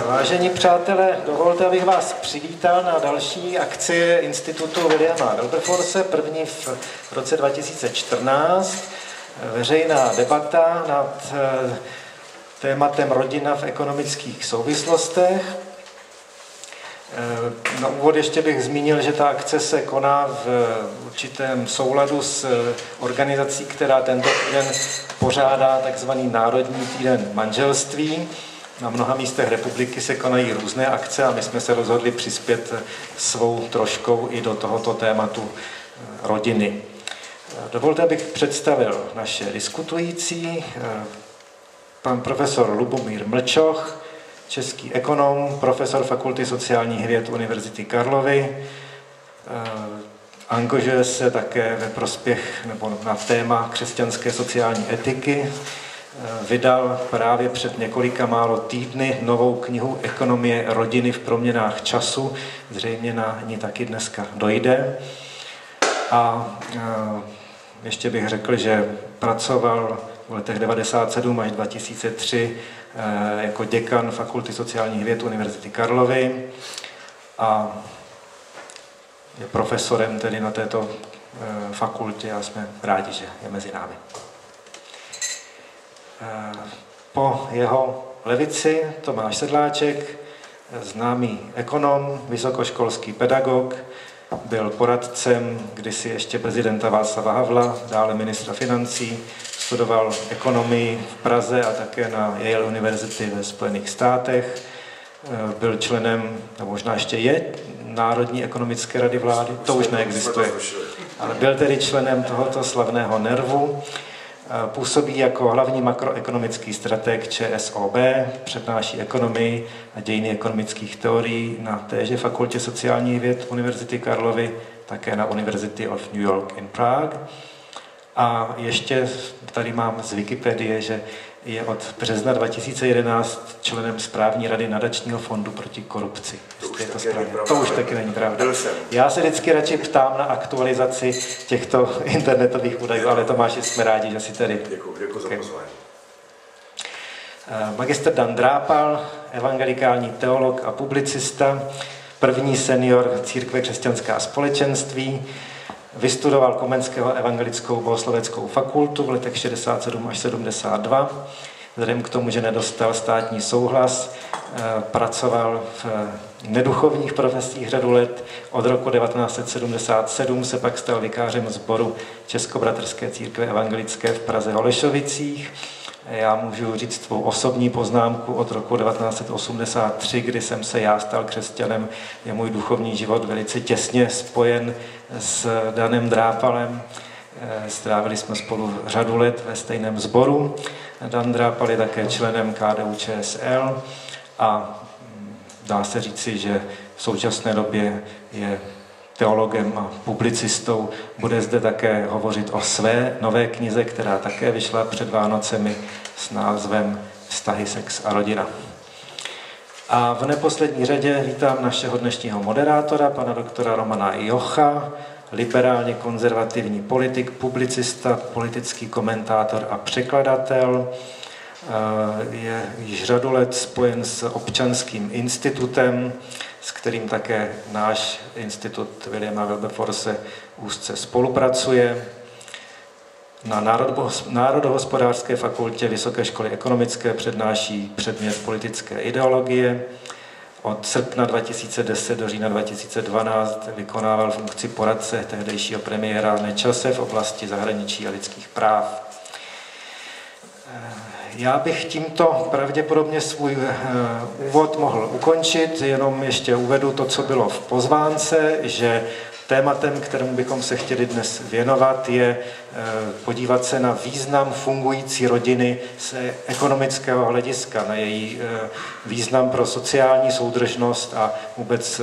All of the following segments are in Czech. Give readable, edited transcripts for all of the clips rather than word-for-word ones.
Vážení přátelé, dovolte, abych vás přivítal na další akci Institutu Williama Wilberforce, první v roce 2014. Veřejná debata nad tématem rodina v ekonomických souvislostech. Na úvod ještě bych zmínil, že ta akce se koná v určitém souladu s organizací, která tento týden pořádá takzvaný Národní týden manželství. Na mnoha místech republiky se konají různé akce a my jsme se rozhodli přispět svou troškou i do tohoto tématu rodiny. Dovolte, abych představil naše diskutující. Pan profesor Lubomír Mlčoch, český ekonom, profesor Fakulty sociálních věd Univerzity Karlovy. Angažuje se také ve prospěch nebo na téma křesťanské sociální etiky. Vydal právě před několika málo týdny novou knihu Ekonomie rodiny v proměnách času. Zřejmě na ní taky dneska dojde. A ještě bych řekl, že pracoval v letech 1997 až 2003 jako děkan Fakulty sociálních věd Univerzity Karlovy a je profesorem tedy na této fakultě a jsme rádi, že je mezi námi. Po jeho levici Tomáš Sedláček, známý ekonom, vysokoškolský pedagog, byl poradcem kdysi ještě prezidenta Václava Havla, dále ministra financí, studoval ekonomii v Praze a také na Yale University ve Spojených státech. Byl členem, nebo možná ještě je, Národní ekonomické rady vlády, to už neexistuje, ale byl tedy členem tohoto slavného NERVu. Působí jako hlavní makroekonomický strateg ČSOB, přednáší ekonomii a dějiny ekonomických teorií na téže Fakultě sociálních věd Univerzity Karlovy, také na University of New York in Prague. A ještě tady mám z Wikipedie, že je od března 2011 členem správní rady Nadačního fondu proti korupci. To už taky není pravda. Já se vždycky radši ptám na aktualizaci těchto internetových údajů, ale Tomáši, jsme rádi, že si tady. Děkuji za pozvání. Magister Dan Drápal, evangelikální teolog a publicista, první senior Církve křesťanská společenství, vystudoval Komenského evangelickou bohosloveckou fakultu v letech 67 až 72. Vzhledem k tomu, že nedostal státní souhlas, pracoval v neduchovních profesích řadu let. Od roku 1977 se pak stal vikářem sboru Českobratrské církve evangelické v Praze Holešovicích. Já můžu říct svou osobní poznámku od roku 1983, kdy jsem se já stal křesťanem. Je můj duchovní život velice těsně spojen s Danem Drápalem. Strávili jsme spolu řadu let ve stejném sboru. Dan Drápal je také členem KDU-ČSL a dá se říci, že v současné době je teologem a publicistou. Bude zde také hovořit o své nové knize, která také vyšla před Vánocemi s názvem Vztahy, sex a rodina. A v neposlední řadě vítám našeho dnešního moderátora, pana doktora Romana Jocha, liberálně konzervativní politik, publicista, politický komentátor a překladatel. Je již řadu let spojen s Občanským institutem, s kterým také náš institut Williama Wilberforce úzce spolupracuje. Na Národohospodářské fakultě Vysoké školy ekonomické přednáší předmět politické ideologie. Od srpna 2010 do října 2012 vykonával funkci poradce tehdejšího premiéra Nečase v oblasti zahraničí a lidských práv. Já bych tímto pravděpodobně svůj úvod mohl ukončit, jenom ještě uvedu to, co bylo v pozvánce, že tématem, kterému bychom se chtěli dnes věnovat, je podívat se na význam fungující rodiny z ekonomického hlediska, na její význam pro sociální soudržnost a vůbec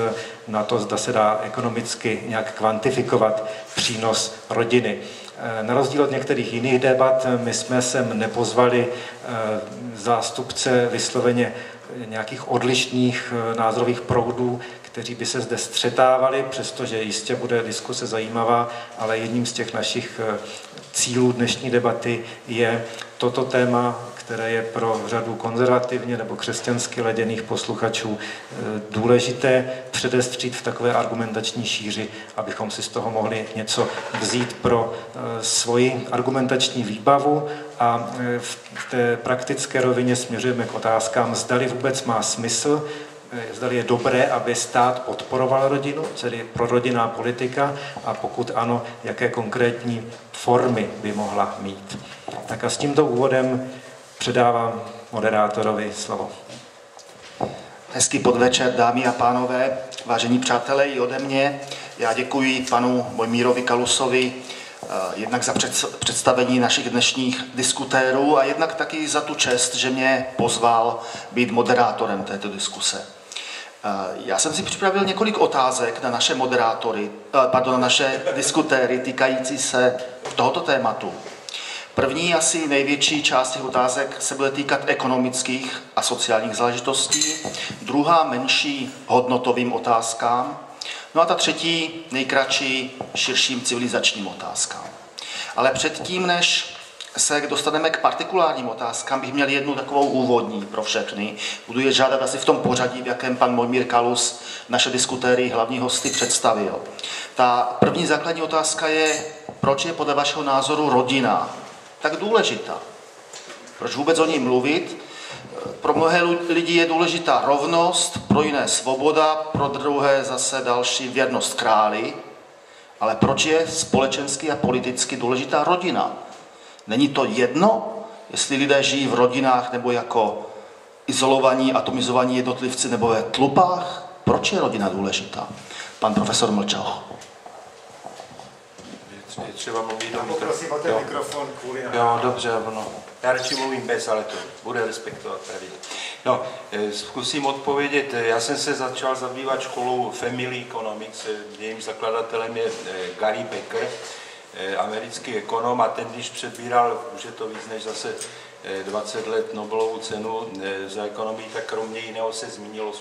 na to, zda se dá ekonomicky nějak kvantifikovat přínos rodiny. Na rozdíl od některých jiných debat, my jsme sem nepozvali zástupce vysloveně nějakých odlišných názorových proudů, kteří by se zde střetávali, přestože jistě bude diskuse zajímavá, ale jedním z těch našich cílů dnešní debaty je toto téma, které je pro řadu konzervativně nebo křesťansky laděných posluchačů důležité, předestřít v takové argumentační šíři, abychom si z toho mohli něco vzít pro svoji argumentační výbavu a v té praktické rovině směřujeme k otázkám, zdali vůbec má smysl, zdali je dobré, aby stát podporoval rodinu, tedy prorodinná politika, a pokud ano, jaké konkrétní formy by mohla mít. Tak a s tímto úvodem předávám moderátorovi slovo. Hezký podvečer, dámy a pánové, vážení přátelé i ode mě. Já děkuji panu Mojmírovi Kalusovi jednak za představení našich dnešních diskutérů a jednak taky za tu čest, že mě pozval být moderátorem této diskuse. Já jsem si připravil několik otázek na naše na naše diskutéry týkající se tohoto tématu. První, asi největší část těch otázek se bude týkat ekonomických a sociálních záležitostí, druhá menší hodnotovým otázkám, no a ta třetí nejkratší širším civilizačním otázkám. Ale předtím, než se dostaneme k partikulárním otázkám, bych měl jednu takovou úvodní pro všechny. Budu je žádat asi v tom pořadí, v jakém pan Mojmír Kalus naše diskutéry hlavní hosty představil. Ta první základní otázka je, proč je podle vašeho názoru rodina tak důležitá? Proč vůbec o ní mluvit? Pro mnohé lidi je důležitá rovnost, pro jiné svoboda, pro druhé zase další věrnost králi. Ale proč je společensky a politicky důležitá rodina? Není to jedno, jestli lidé žijí v rodinách nebo jako izolovaní, atomizovaní jednotlivci nebo ve tlupách? Proč je rodina důležitá? Pan profesor Mlčoch. Je třeba mluvit do Prosím o ten mikrofon kvůli... Jo, dobře, ono. Já radši mluvím bez, ale to bude respektovat pravidla. No, zkusím odpovědět. Já jsem se začal zabývat školou Family Economics, jejím zakladatelem je Gary Becker, americký ekonom, a ten, když přebíral, už je to víc než zase 20 let Nobelovu cenu za ekonomii, tak kromě jiného se zmínil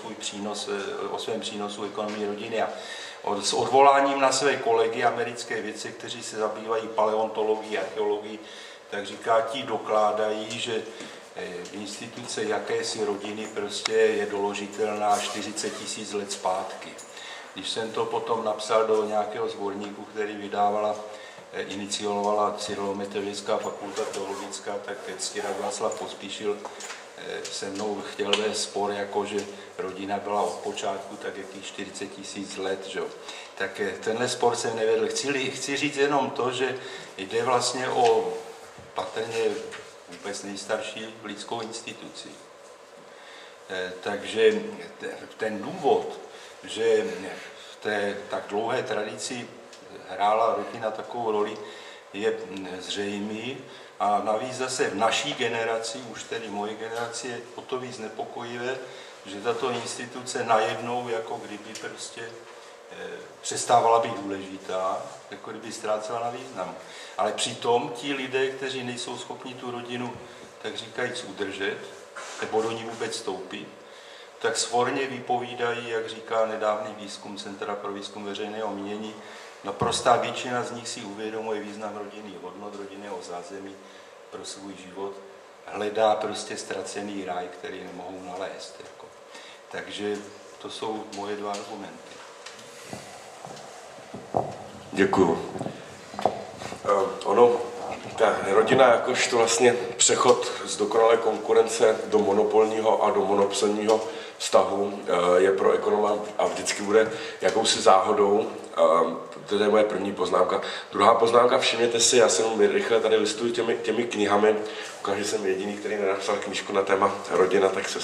o svém přínosu ekonomii rodiny a s odvoláním na své kolegy americké vědce, kteří se zabývají paleontologií, archeologií, tak říká, ti dokládají, že instituce jakési rodiny prostě je doložitelná 40 000 let zpátky. Když jsem to potom napsal do nějakého sborníku, který iniciovala Cyrilometodějská fakulta teologická, tak Ctirad Václav Pospíšil se mnou chtěl vést spor, jako že rodina byla od počátku tak jakých 40 000 let. Že? Tak tenhle spor jsem nevedl. Chci říct jenom to, že jde vlastně o patrně vůbec nejstarší lidskou instituci. Takže ten důvod, že v té tak dlouhé tradici hrála rodina takovou roli, je zřejmý. A navíc zase v naší generaci, už tedy moje generaci, je o to víc nepokojivé, že tato instituce najednou, jako kdyby prostě přestávala být důležitá, jako kdyby ztrácela na významu. Ale přitom ti lidé, kteří nejsou schopni tu rodinu, tak říkajíc, udržet, nebo do ní vůbec vstoupit, tak svorně vypovídají, jak říká nedávný výzkum Centra pro výzkum veřejného mínění, naprostá většina z nich si uvědomuje význam rodinných hodnot, rodinného zázemí pro svůj život, hledá prostě ztracený ráj, který nemohou nalézt. Jako. Takže to jsou moje dva argumenty. Děkuju. Ta rodina jakožto vlastně přechod z dokonalé konkurence do monopolního a do monopsonního vztahu je pro ekonoma a vždycky bude jakousi záhodou. To je moje první poznámka. Druhá poznámka, všimněte si, já jsem rychle tady listuji těmi knihami, ukážu, že jsem jediný, který nenapsal knížku na téma rodina, tak se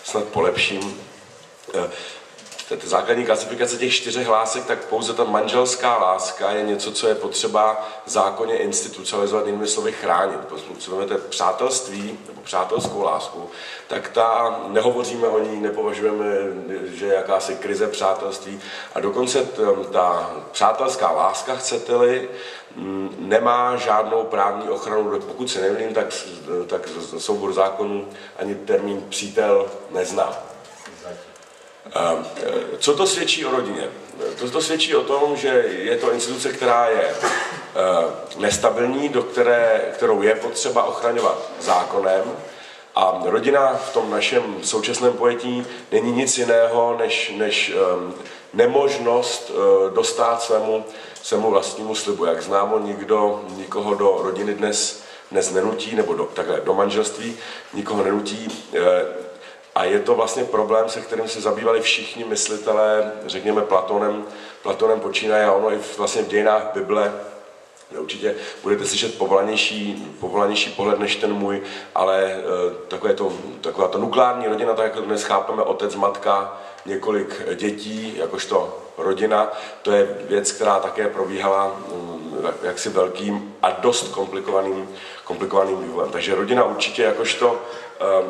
snad polepším. Základní klasifikace těch 4 hlásek, tak pouze ta manželská láska je něco, co je potřeba zákonně institucionalizovat, jinými slovy chránit. Pokud vezmete přátelství nebo přátelskou lásku, tak ta nehovoříme o ní, nepovažujeme, že je jakási krize přátelství. A dokonce ta přátelská láska, chcete-li, nemá žádnou právní ochranu. Pokud se nemýlím, tak soubor zákonů ani termín přítel nezná. Co to svědčí o rodině? To svědčí o tom, že je to instituce, která je nestabilní, kterou je potřeba ochraňovat zákonem. A rodina v tom našem současném pojetí není nic jiného, než nemožnost dostát svému vlastnímu slibu. Jak známo, nikoho do rodiny dnes nenutí, nebo do manželství nikoho nenutí. A je to vlastně problém, se kterým se zabývali všichni myslitelé, řekněme Platonem počínaje, a ono i vlastně v dějinách Bible. Určitě budete slyšet povolanější pohled než ten můj, ale taková to nukleární rodina, tak jak dnes chápeme, otec, matka, několik dětí, jakožto rodina, to je věc, která také probíhala jaksi velkým a dost komplikovaným vývojem. Takže rodina určitě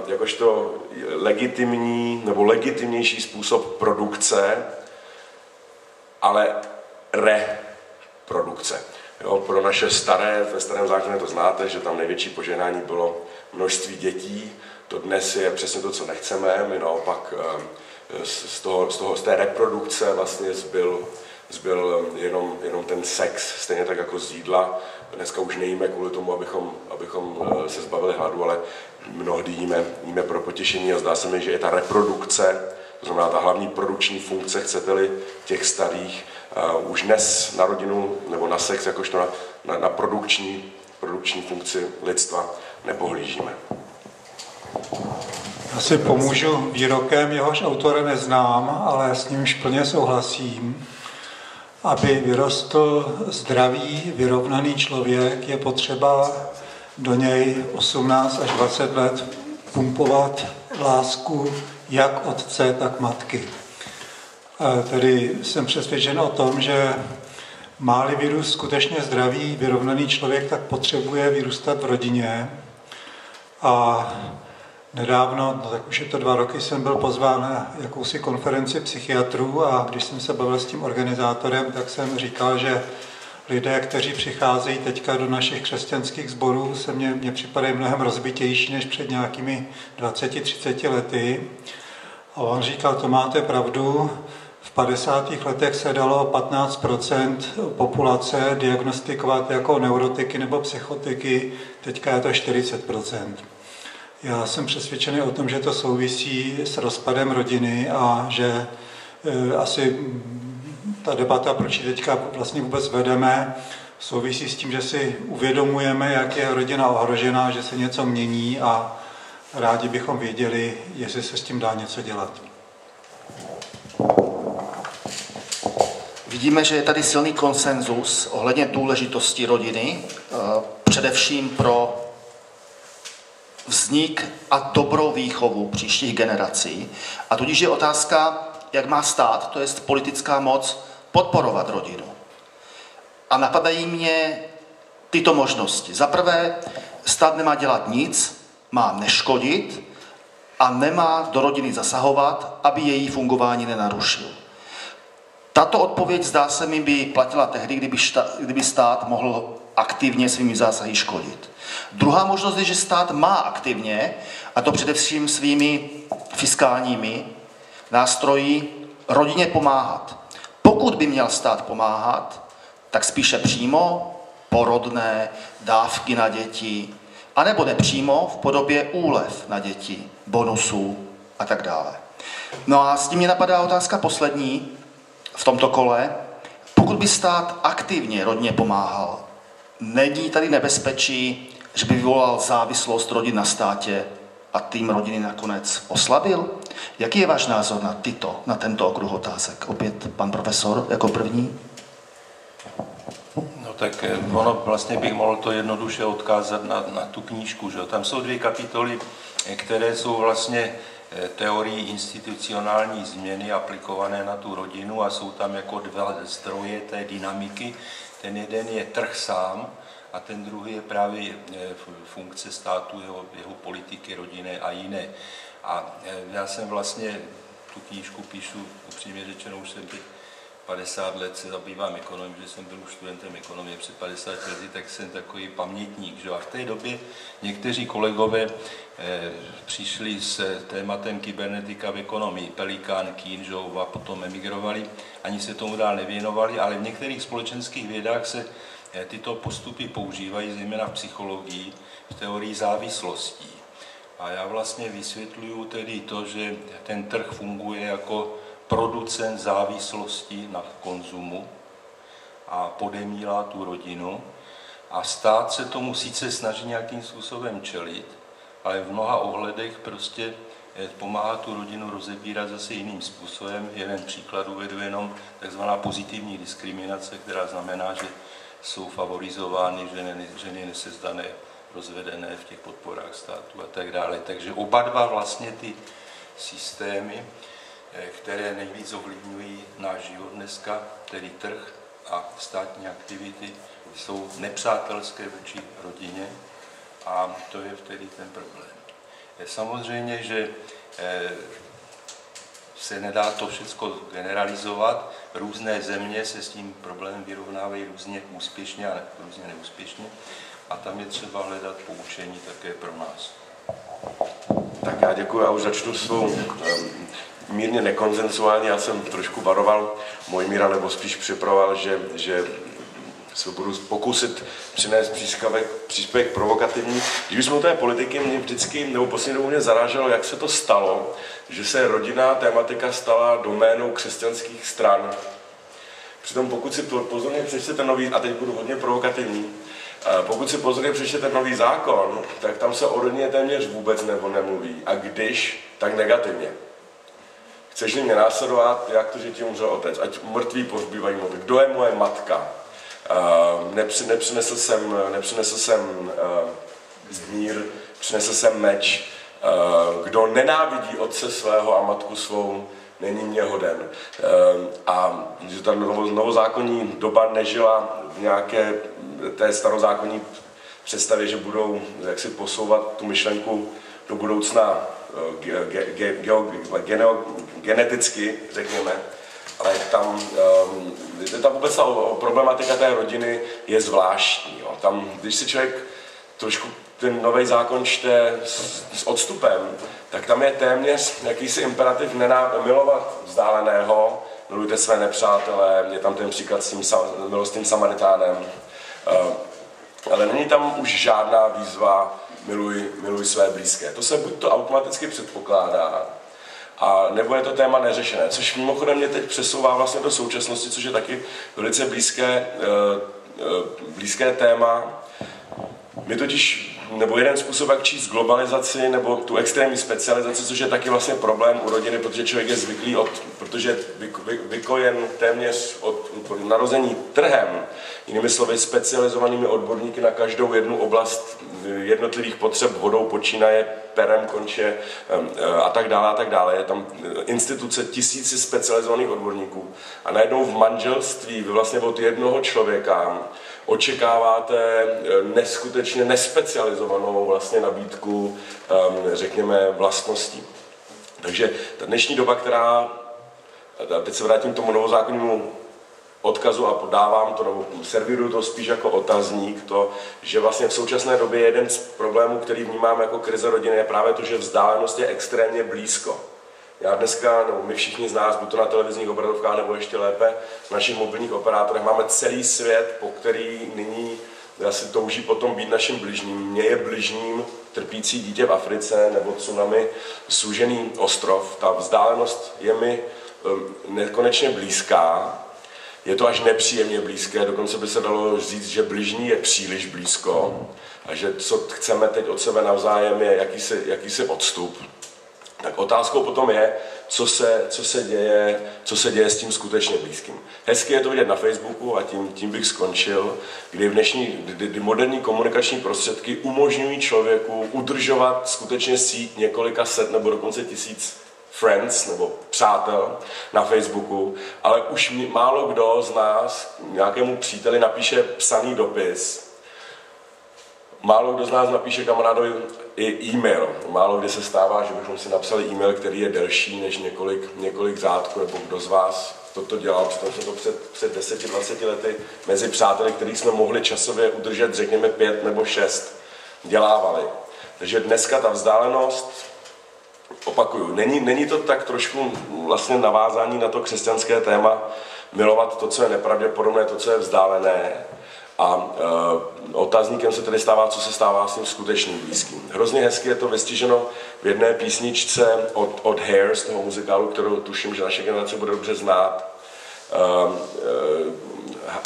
jakožto legitimní nebo legitimnější způsob produkce, ale reprodukce. Jo, pro naše ve starém zákoně to znáte, že tam největší požehnání bylo množství dětí. To dnes je přesně to, co nechceme. My naopak z té reprodukce vlastně zbyl jenom ten sex, stejně tak jako z jídla. Dneska už nejíme kvůli tomu, abychom se zbavili hladu, ale mnohdy jíme pro potěšení a zdá se mi, že je ta reprodukce, to znamená ta hlavní produkční funkce, chcete-li, těch starých, už dnes na rodinu nebo na sex jakožto na produkční funkci lidstva nepohlížíme. Já si pomůžu výrokem, jehož autora neznám, ale s nímž plně souhlasím. Aby vyrostl zdravý, vyrovnaný člověk, je potřeba do něj 18 až 20 let pumpovat lásku jak otce, tak matky. Tedy jsem přesvědčen o tom, že má-li vyrůst skutečně zdravý, vyrovnaný člověk, tak potřebuje vyrůstat v rodině. A nedávno, tak už je to 2 roky, jsem byl pozván na jakousi konferenci psychiatrů a když jsem se bavil s tím organizátorem, tak jsem říkal, že lidé, kteří přicházejí teďka do našich křesťanských sborů, mně připadají mnohem rozbitější než před nějakými 20-30 lety. A on říkal, to máte pravdu, v 50. letech se dalo 15% populace diagnostikovat jako neurotiky nebo psychotiky, teďka je to 40%. Já jsem přesvědčený o tom, že to souvisí s rozpadem rodiny a že asi ta debata, proč ji teďka vlastně vůbec vedeme, souvisí s tím, že si uvědomujeme, jak je rodina ohrožená, že se něco mění a rádi bychom věděli, jestli se s tím dá něco dělat. Vidíme, že je tady silný konsenzus ohledně důležitosti rodiny, především pro vznik a dobrou výchovu příštích generací. A tudíž je otázka, jak má stát, to je politická moc, podporovat rodinu. A napadají mě tyto možnosti. Za prvé, stát nemá dělat nic, má neškodit a nemá do rodiny zasahovat, aby její fungování nenarušil. Tato odpověď, zdá se mi, by platila tehdy, kdyby stát mohl aktivně svými zásahy škodit. Druhá možnost je, že stát má aktivně, a to především svými fiskálními nástroji, rodině pomáhat. Pokud by měl stát pomáhat, tak spíše přímo porodné, dávky na děti, anebo nepřímo v podobě úlev na děti, bonusů a tak dále. No a s tím mě napadá otázka poslední v tomto kole. Pokud by stát aktivně rodině pomáhal, není tady nebezpečí, že by vyvolal závislost rodin na státě a tým rodiny nakonec oslabil? Jaký je váš názor na tento okruh otázek? Opět pan profesor jako první. No tak ono vlastně bych mohl to jednoduše odkázat na tu knížku. Že? Tam jsou 2 kapitoly, které jsou vlastně teorií institucionální změny aplikované na tu rodinu a jsou tam jako 2 zdroje té dynamiky. Ten jeden je trh sám a ten druhý je právě funkce státu, jeho politiky, rodiny a jiné. A já jsem vlastně tu knížku píšu, upřímně řečeno, už jsem teď 50 let se zabývám ekonomií, že jsem byl už studentem ekonomie před 50 lety, tak jsem takový pamětník. Že? A v té době někteří kolegové přišli s tématem kybernetika v ekonomii, Pelikán, Kýnžov a potom emigrovali, ani se tomu dál nevěnovali, ale v některých společenských vědách se tyto postupy používají zejména v psychologii, v teorii závislostí. A já vlastně vysvětluju tedy to, že ten trh funguje jako producent závislosti na konzumu a podemílá tu rodinu. A stát se tomu sice snaží nějakým způsobem čelit, ale v mnoha ohledech prostě pomáhá tu rodinu rozebírat zase jiným způsobem. Jeden příklad uvedu jenom takzvaná pozitivní diskriminace, která znamená, že jsou favorizovány ženy nesezdané, rozvedené v těch podporách státu a tak dále. Takže oba dva vlastně ty systémy, které nejvíc ovlivňují náš život dneska, tedy trh a státní aktivity, jsou nepřátelské vůči rodině a to je tedy ten problém. Samozřejmě, že se nedá to všechno generalizovat. Různé země se s tím problémem vyrovnávají různě úspěšně a různě neúspěšně a tam je třeba hledat poučení také pro nás. Tak já děkuji, já už začnu svou mírně nekonsenzuální, já jsem trošku varoval Mojmíra, nebo spíš připravoval, že se budu pokusit přinést příspěvek provokativní. Když jsme u té politiky, mě vždycky, nebo poslední dobou mě zaráželo, jak se to stalo, že se rodinná tématika stala doménou křesťanských stran. Přitom pokud si pozorně přečtete nový, a teď budu hodně provokativní, pokud si pozorně přečtete nový zákon, tak tam se o rodině téměř vůbec nemluví. A když, tak negativně. Chceš-li mě následovat, jak to, že ti umřel otec, ať mrtví pohřbívají mluvit, kdo je moje matka, nepřinesl jsem mír, přinesl jsem meč, kdo nenávidí otce svého a matku svou, není mě hoden. A že ta novozákonní doba nežila v nějaké té starozákonní představě, že budou jaksi posouvat tu myšlenku do budoucna geneticky, řekněme, ale tam vůbec ta problematika té rodiny je zvláštní. Jo. Tam, když si člověk trošku ten nový zákon čte s odstupem, tak tam je téměř jakýsi imperativ milovat vzdáleného, milujte své nepřátelé, je tam ten příklad s tím milostným Samaritánem, ale není tam už žádná výzva miluj své blízké. To se buď to automaticky předpokládá, a nebo je to téma neřešené, což mimochodem mě teď přesouvá vlastně do současnosti, což je taky velice blízké téma. My totiž, nebo jeden způsob, jak číst globalizaci, nebo tu extrémní specializaci, což je taky vlastně problém u rodiny, protože člověk je zvyklý protože vykojen téměř od narození trhem, jinými slovy specializovanými odborníky na každou jednu oblast jednotlivých potřeb, vodou počínaje, perem konče a tak dále. Je tam instituce tisíci specializovaných odborníků. A najednou v manželství vy vlastně od jednoho člověka očekáváte neskutečně nespecializovanou vlastně nabídku, řekněme, vlastností. Takže ta dnešní doba, a teď se vrátím k tomu novozákonnímu odkazu a podávám to, nebo servíruju to spíš jako otazník, to, že vlastně v současné době jeden z problémů, který vnímáme jako krize rodiny, je právě to, že vzdálenost je extrémně blízko. Já dneska, nebo my všichni z nás, buď to na televizních obrazovkách, nebo ještě lépe v našich mobilních operátorech, máme celý svět, po který nyní asi touží potom být naším bližním. Mně je bližním trpící dítě v Africe, nebo tsunami sužený ostrov. Ta vzdálenost je mi nekonečně blízká. Je to až nepříjemně blízké, dokonce by se dalo říct, že bližní je příliš blízko a že co chceme teď od sebe navzájem je jakýsi odstup. Tak otázkou potom je, co se děje s tím skutečně blízkým. Hezky je to vidět na Facebooku a tím bych skončil, kdy moderní komunikační prostředky umožňují člověku udržovat skutečně síť několika set nebo dokonce tisíc friends nebo přátel na Facebooku, ale už málo kdo z nás nějakému příteli napíše psaný dopis. Málo kdo z nás napíše kamarádovi i e-mail. Málo kdy se stává, že bychom si napsali e-mail, který je delší než několik řádků, nebo kdo z vás toto dělal. Přitom jsme to před 10-20 lety mezi přáteli, kterých jsme mohli časově udržet, řekněme 5 nebo 6, dělávali. Takže dneska ta vzdálenost, opakuju, není to tak trošku vlastně navázání na to křesťanské téma, milovat to, co je nepravděpodobné, to, co je vzdálené, A otazníkem se tedy stává, co se stává s tím skutečným blízkým. Hrozně hezky je to vystiženo v jedné písničce od Hair z toho muzikálu, kterou tuším, že naše generace bude dobře znát.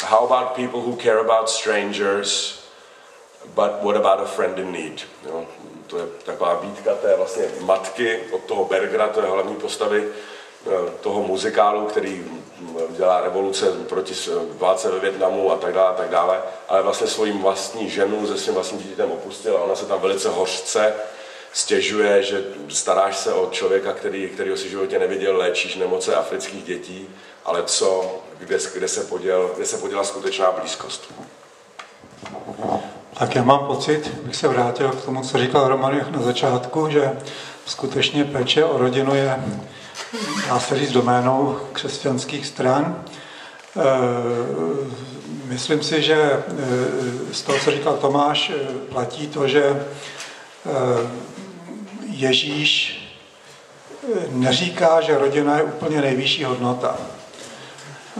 How about people who care about strangers, but what about a friend in need? Jo, to je taková výtka té vlastně matky od toho Bergera, to je hlavní postavy toho muzikálu, který dělá revoluce proti válce ve Vietnamu a tak dále, ale vlastně svým vlastní ženu se svým vlastním dítětem opustila. Ona se tam velice hořce stěžuje, že staráš se o člověka, kterýho si v životě neviděl, léčíš nemoce afrických dětí, ale kde se poděla skutečná blízkost? Tak já mám pocit, bych se vrátil k tomu, co říkal Roman na začátku, že skutečně péče o rodinu je, dá se říct, doménou křesťanských stran. Myslím si, že z toho, co říkal Tomáš, platí to, že Ježíš neříká, že rodina je úplně nejvyšší hodnota.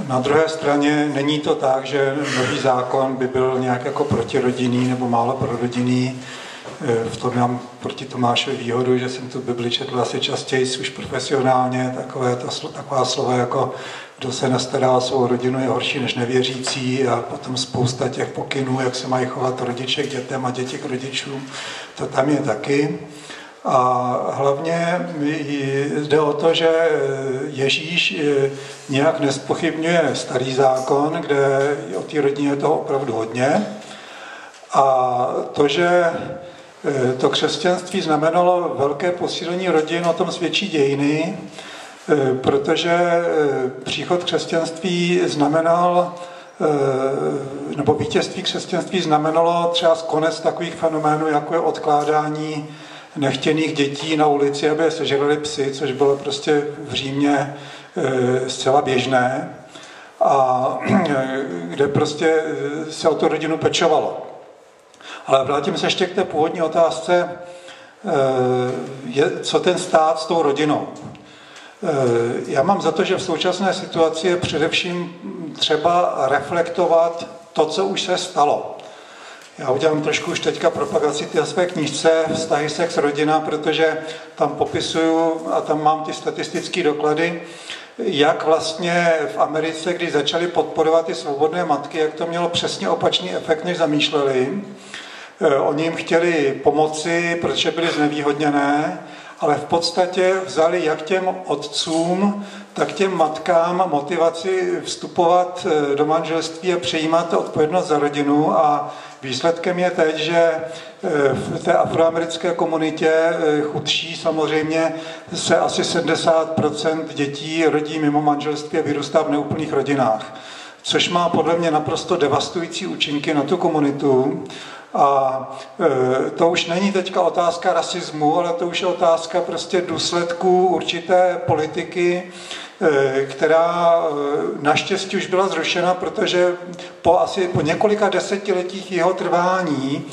Na druhé straně není to tak, že nový zákon by byl nějak jako protirodinný nebo málo prorodinný. V tom mám proti Tomášovi výhodu, že jsem tu Bibli četl asi častěji už profesionálně, taková slova jako kdo se nestará o svou rodinu je horší než nevěřící a potom spousta těch pokynů, jak se mají chovat rodiče k dětem a děti k rodičům, to tam je taky. A hlavně jde o to, že Ježíš nějak nezpochybňuje starý zákon, kde o té rodině je toho opravdu hodně. A to, že to křesťanství znamenalo velké posílení rodin, o tom svědčí dějiny, protože příchod křesťanství znamenal, nebo vítězství křesťanství znamenalo třeba konec takových fenoménů, jako je odkládání nechtěných dětí na ulici, aby je sežrali psy, což bylo prostě v Římě zcela běžné, a kde prostě se o tu rodinu pečovalo. Ale vrátím se ještě k té původní otázce, co ten stát s tou rodinou. Já mám za to, že v současné situaci je především třeba reflektovat to, co už se stalo. Já udělám trošku už teďka propagaci té své knížce Vztahy, sex, rodina, protože tam popisuju a tam mám ty statistické doklady, jak vlastně v Americe, když začali podporovat ty svobodné matky, jak to mělo přesně opačný efekt, než zamýšleli. Oni jim chtěli pomoci, protože byli znevýhodněné, ale v podstatě vzali jak těm otcům, tak těm matkám motivaci vstupovat do manželství a přijímat odpovědnost za rodinu. A výsledkem je teď, že v té afroamerické komunitě chudší samozřejmě se asi 70% dětí rodí mimo manželství a vyrůstá v neúplných rodinách, což má podle mě naprosto devastující účinky na tu komunitu. A to už není teďka otázka rasismu, ale to už je otázka prostě důsledků určité politiky, která naštěstí už byla zrušena, protože po několika desetiletích jeho trvání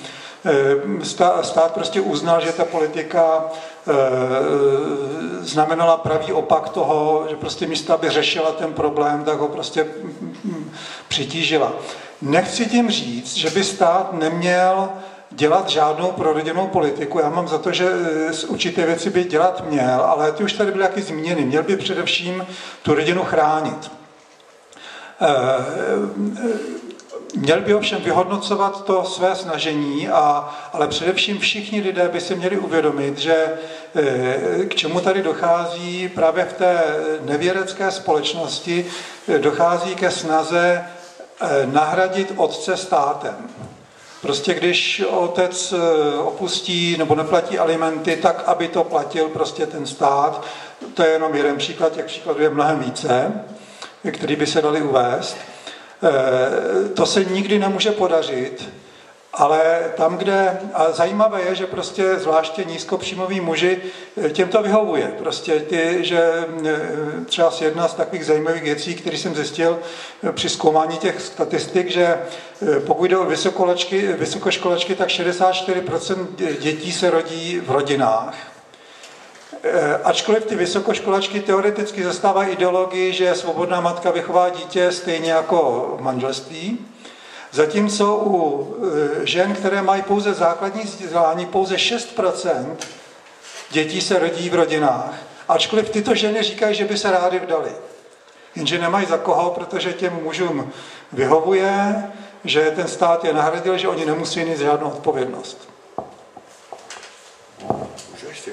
stát prostě uznal, že ta politika znamenala pravý opak toho, že prostě místo, aby řešila ten problém, tak ho prostě přitížila. Nechci tím říct, že by stát neměl dělat žádnou prorodinnou politiku. Já mám za to, že určité věci by dělat měl, ale ty už tady byly jaký zmíněny. Měl by především tu rodinu chránit. Měl by ovšem vyhodnocovat to své snažení, ale především všichni lidé by si měli uvědomit, že k čemu tady dochází právě v té nevěrecké společnosti, dochází ke snaze nahradit otce státem. Prostě když otec opustí nebo neplatí alimenty, tak aby to platil prostě ten stát. To je jenom jeden příklad, těch příkladů je mnohem více, který by se dali uvést. To se nikdy nemůže podařit, ale tam, kde... A zajímavé je, že prostě zvláště nízkopříjmoví muži těm to vyhovuje. Prostě že třeba jedna z takových zajímavých věcí, které jsem zjistil při zkoumání těch statistik, že pokud jde o vysokoškolačky, tak 64% dětí se rodí v rodinách. Ačkoliv ty vysokoškolačky teoreticky zastávají ideologii, že svobodná matka vychová dítě stejně jako v manželství, Zatímco u žen, které mají pouze základní vzdělání, pouze 6% dětí se rodí v rodinách, ačkoliv tyto ženy říkají, že by se rády vdaly. Jenže nemají za koho, protože těm mužům vyhovuje, že ten stát je nahradil, že oni nemusí mít žádnou odpovědnost. Můžu ještě?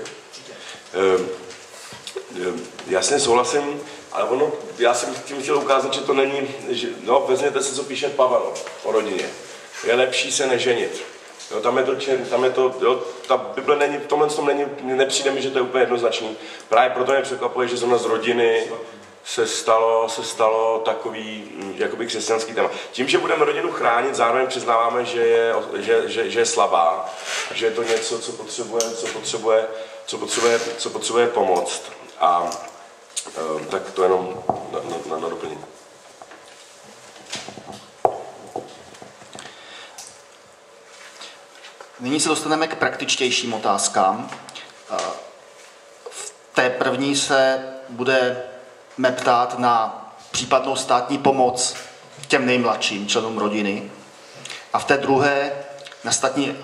Jasně souhlasím, ale já jsem tím chtěl ukázat, že to není, vezměte si, co píše Pavel o rodině. Je lepší se neženit. Jo, ta Bible není, v tomhle tom nepřijde mi, že to je úplně jednoznačný. Právě proto mě překvapuje, že zrovna z rodiny se stalo takový jakoby křesťanský téma. Tím, že budeme rodinu chránit, zároveň přiznáváme, že je slabá, že je to něco, co potřebuje pomoct. A tak to jenom na doplnění. Nyní se dostaneme k praktičtějším otázkám. V té první se budeme ptát na případnou státní pomoc těm nejmladším členům rodiny a v té druhé na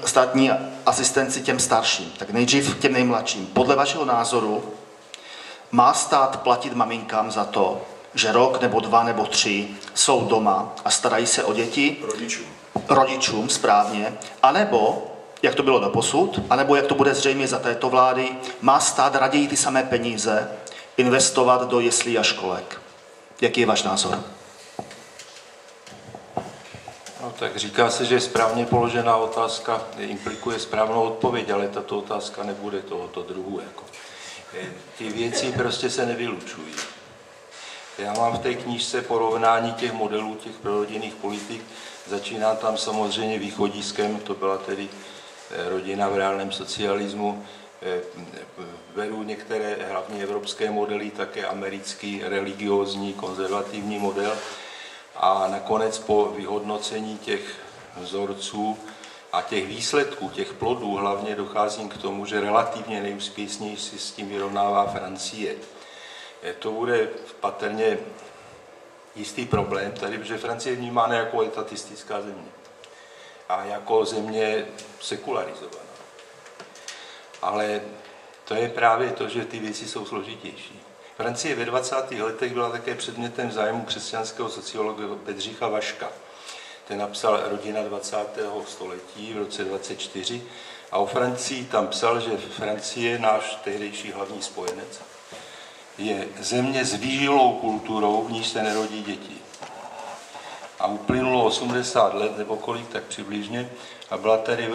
státní asistenci těm starším. Tak nejdřív těm nejmladším. Podle vašeho názoru má stát platit maminkám za to, že rok nebo 2 nebo 3 jsou doma a starají se o děti? Rodičům, správně. A nebo jak to bylo doposud, anebo jak to bude zřejmě za této vlády, má stát raději ty samé peníze investovat do jeslí a školek. Jaký je váš názor? No, tak říká se, že správně položená otázka implikuje správnou odpověď, ale tato otázka nebude tohoto druhu. Ty věci prostě se nevylučují. Já mám v té knížce porovnání těch modelů, těch prorodinných politik. Začíná tam samozřejmě východiskem, to byla tedy rodina v reálném socialismu. Beru některé hlavně evropské modely, také americký religiózní konzervativní model. A nakonec po vyhodnocení těch vzorců a těch výsledků, těch plodů, hlavně docházím k tomu, že relativně nejúspěšněji si s tím vyrovnává Francie. To bude patrně jistý problém tady, protože Francie je vnímána jako etatistická země a jako země sekularizovaná. Ale to je právě to, že ty věci jsou složitější. Francie ve 20. letech byla také předmětem zájmu křesťanského sociologa Bedřicha Vaška. Ten napsal Rodina 20. století v roce 24 a o Francii tam psal, že Francie je náš tehdejší hlavní spojenec. Je země s výživou kulturou, v níž se nerodí děti. A uplynulo 80 let, nebo kolik, tak přibližně, a byla tady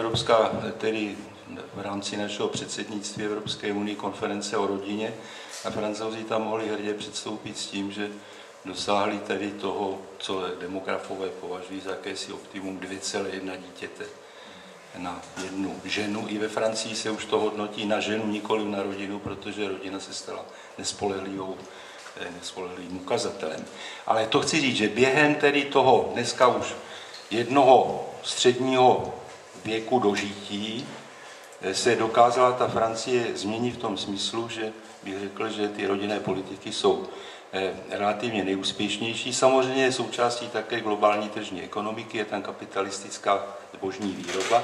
v rámci našeho předsednictví Evropské unie konference o rodině a Francouzi tam mohli hrdě předstoupit s tím, že dosáhli tady toho, co demografové považují za jakési optimum 2,1 dítěte na jednu ženu. I ve Francii se už to hodnotí na ženu, nikoliv na rodinu, protože rodina se stala nespolehlivým ukazatelem. Ale to chci říct, že během tedy toho dneska už jednoho středního věku dožití se dokázala ta Francie změnit v tom smyslu, že bych řekl, že ty rodinné politiky jsou relativně nejúspěšnější. Samozřejmě je součástí také globální tržní ekonomiky, je tam kapitalistická zbožní výroba,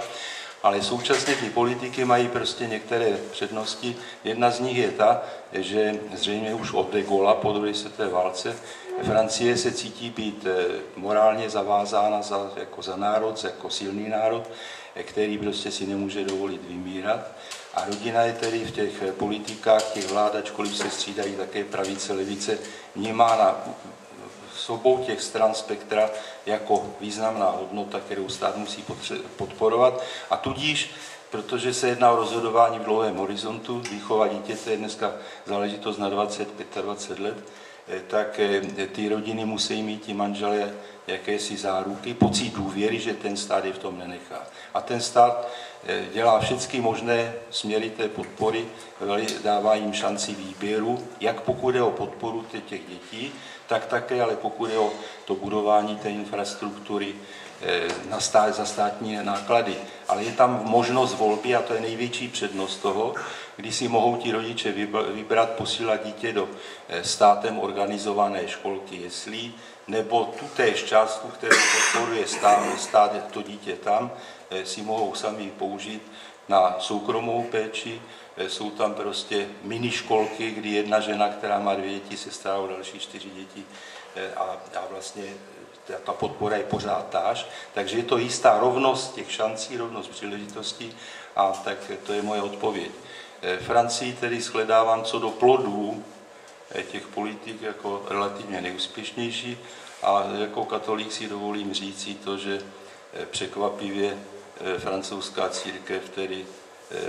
ale současně ty politiky mají prostě některé přednosti. Jedna z nich je ta, že zřejmě už od de Gaulle'a po druhé světové válce Francie se cítí být morálně zavázána za národ, jako silný národ, který prostě si nemůže dovolit vymírat. A rodina je tedy v těch politikách, těch vlád, ačkoliv se střídají také pravice, levice, vnímána s obou těch stran spektra jako významná hodnota, kterou stát musí podporovat. A tudíž, protože se jedná o rozhodování v dlouhém horizontu, výchova dítěte je dneska záležitost na 20-25 let, tak ty rodiny musí mít ti manželé jakési záruky, pocit důvěry, že ten stát je v tom nenechá. A ten stát dělá všechny možné směry té podpory, dává jim šanci výběru, jak pokud je o podporu těch dětí, tak také, ale pokud je o to budování té infrastruktury za státní náklady. Ale je tam možnost volby a to je největší přednost toho, kdy si mohou ti rodiče vybrat posílat dítě do státem organizované školky jeslí, nebo tutéž částku, kterou podporuje stát to dítě tam, si mohou sami použít na soukromou péči. Jsou tam prostě mini školky, kdy jedna žena, která má 2 děti, se stará o další 4 děti a vlastně ta podpora je pořád táž. Takže je to jistá rovnost těch šancí, rovnost příležitostí a tak to je moje odpověď. Francii tedy shledávám co do plodů těch politik jako relativně neúspěšnější a jako katolík si dovolím říci to, že překvapivě francouzská církev tedy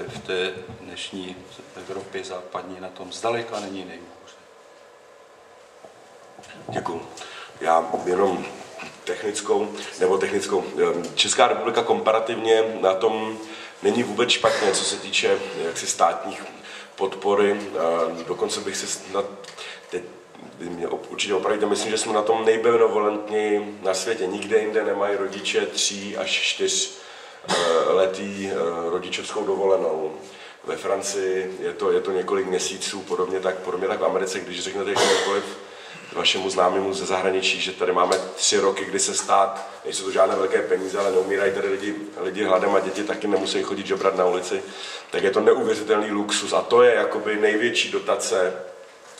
v té dnešní Evropě západní na tom zdaleka není nejhůře. Děkuji. Já jenom technickou. Česká republika komparativně na tom není vůbec špatně, co se týče jaksi státních podpory. Dokonce bych si teď určitě opravdu myslím, že jsme na tom nejbenevolentněji na světě. Nikde jinde nemají rodiče 3 až 4 letý rodičovskou dovolenou. Ve Francii je to několik měsíců, podobně tak v Americe, když řeknete komukoliv vašemu známému ze zahraničí, že tady máme 3 roky, kdy se stát, nejsou to žádné velké peníze, ale neumírají tady lidi hladem a děti taky nemusí chodit žebrat na ulici, tak je to neuvěřitelný luxus a to je jakoby největší dotace,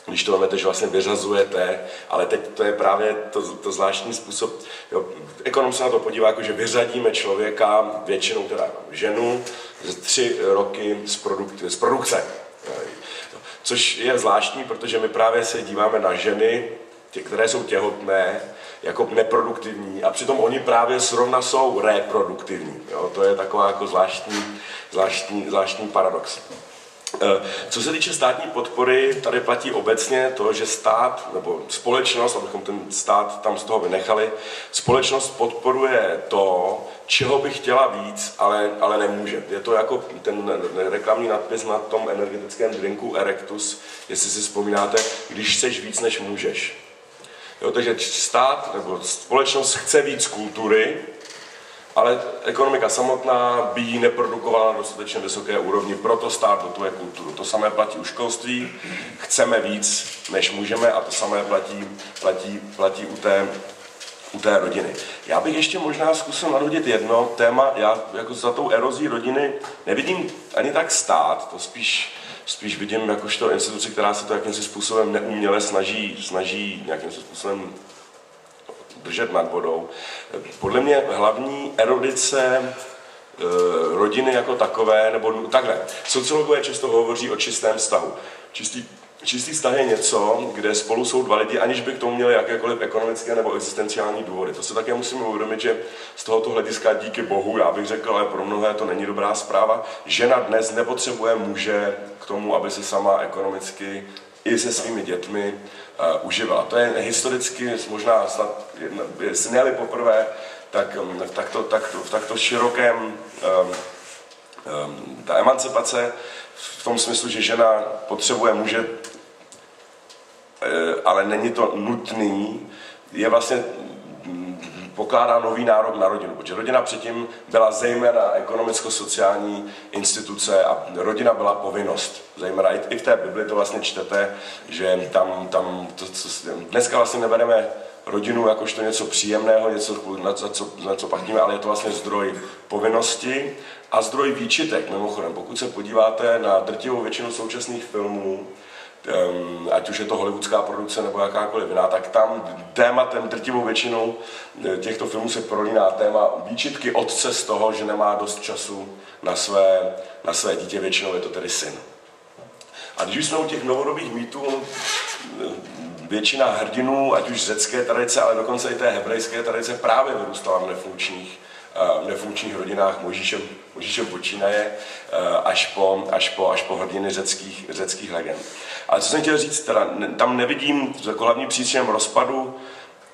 když to máte, že vlastně vyřazujete, ale teď to je právě to zvláštní způsob. Jo, ekonom se na to podívá, jako že vyřadíme člověka, většinou teda ženu, z 3 roky z produkce. Což je zvláštní, protože my právě se díváme na ženy, které jsou těhotné, jako neproduktivní a přitom oni právě zrovna jsou reproduktivní. Jo? To je taková jako zvláštní paradox. Co se týče státní podpory, tady platí obecně to, že stát nebo společnost, abychom ten stát tam z toho vynechali, společnost podporuje to, čeho by chtěla víc, ale nemůže. Je to jako ten reklamní nadpis na tom energetickém drinku Erectus, jestli si vzpomínáte, když chceš víc, než můžeš. Jo, takže stát nebo společnost chce víc kultury, ale ekonomika samotná by ji neprodukovala na dostatečně vysoké úrovni, proto stát dotuje kulturu. To samé platí u školství, chceme víc, než můžeme a to samé platí u té rodiny. Já bych ještě možná zkusil nadhodit jedno téma, já jako za tou erozí rodiny nevidím ani tak stát, to spíš vidím jakožto instituci, která se to jakýmsi způsobem neuměle snaží nějakým způsobem držet nad vodou. Podle mě hlavní erudice rodiny jako takové, nebo takhle. Sociologové často hovoří o čistém vztahu. Čistý vztah je něco, kde spolu jsou 2 lidi, aniž by k tomu měli jakékoliv ekonomické nebo existenciální důvody. To se také musíme uvědomit, že z tohoto hlediska díky bohu, já bych řekl, ale pro mnohé to není dobrá zpráva, žena dnes nepotřebuje muže k tomu, aby se sama ekonomicky i se svými dětmi užívala. To je historicky možná snad, ne-li poprvé, tak v takto širokém ta emancipace v tom smyslu, že žena potřebuje muže, ale není to nutný, je vlastně pokládá nový nárok na rodinu, protože rodina předtím byla zejména ekonomicko-sociální instituce a rodina byla povinnost. Zejména i v té Bibli to vlastně čtete, že dneska vlastně nebereme rodinu jakožto něco příjemného, něco, na co platíme, ale je to vlastně zdroj povinnosti a zdroj výčitek. Mimochodem, pokud se podíváte na drtivou většinu současných filmů, ať už je to hollywoodská produkce nebo jakákoliv jiná, tak tam tématem drtivou většinou těchto filmů se prolíná téma výčitky otce z toho, že nemá dost času na své dítě, většinou je to tedy syn. A když jsme u těch novodobých mýtů, většina hrdinů, ať už řecké tradice, ale dokonce i té hebrejské tradice, právě vyrůstala v nefunkčních rodinách, Mojžíšem počínaje až po hrdiny řeckých legend. Ale co jsem chtěl říct, teda, tam nevidím jako hlavní příčinou rozpadu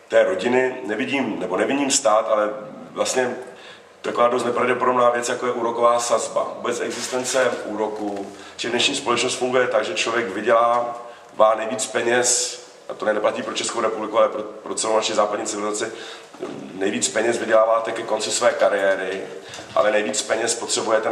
té rodiny, nevidím stát, ale vlastně taková dost nepravděpodobná věc, jako je úroková sazba. Vůbec existence úroku, či dnešní společnost funguje tak, že člověk vydělá, má nejvíc peněz, a to neplatí pro Českou republiku, ale pro celou naši západní civilizaci, nejvíc peněz vyděláváte ke konci své kariéry, ale nejvíc peněz potřebujete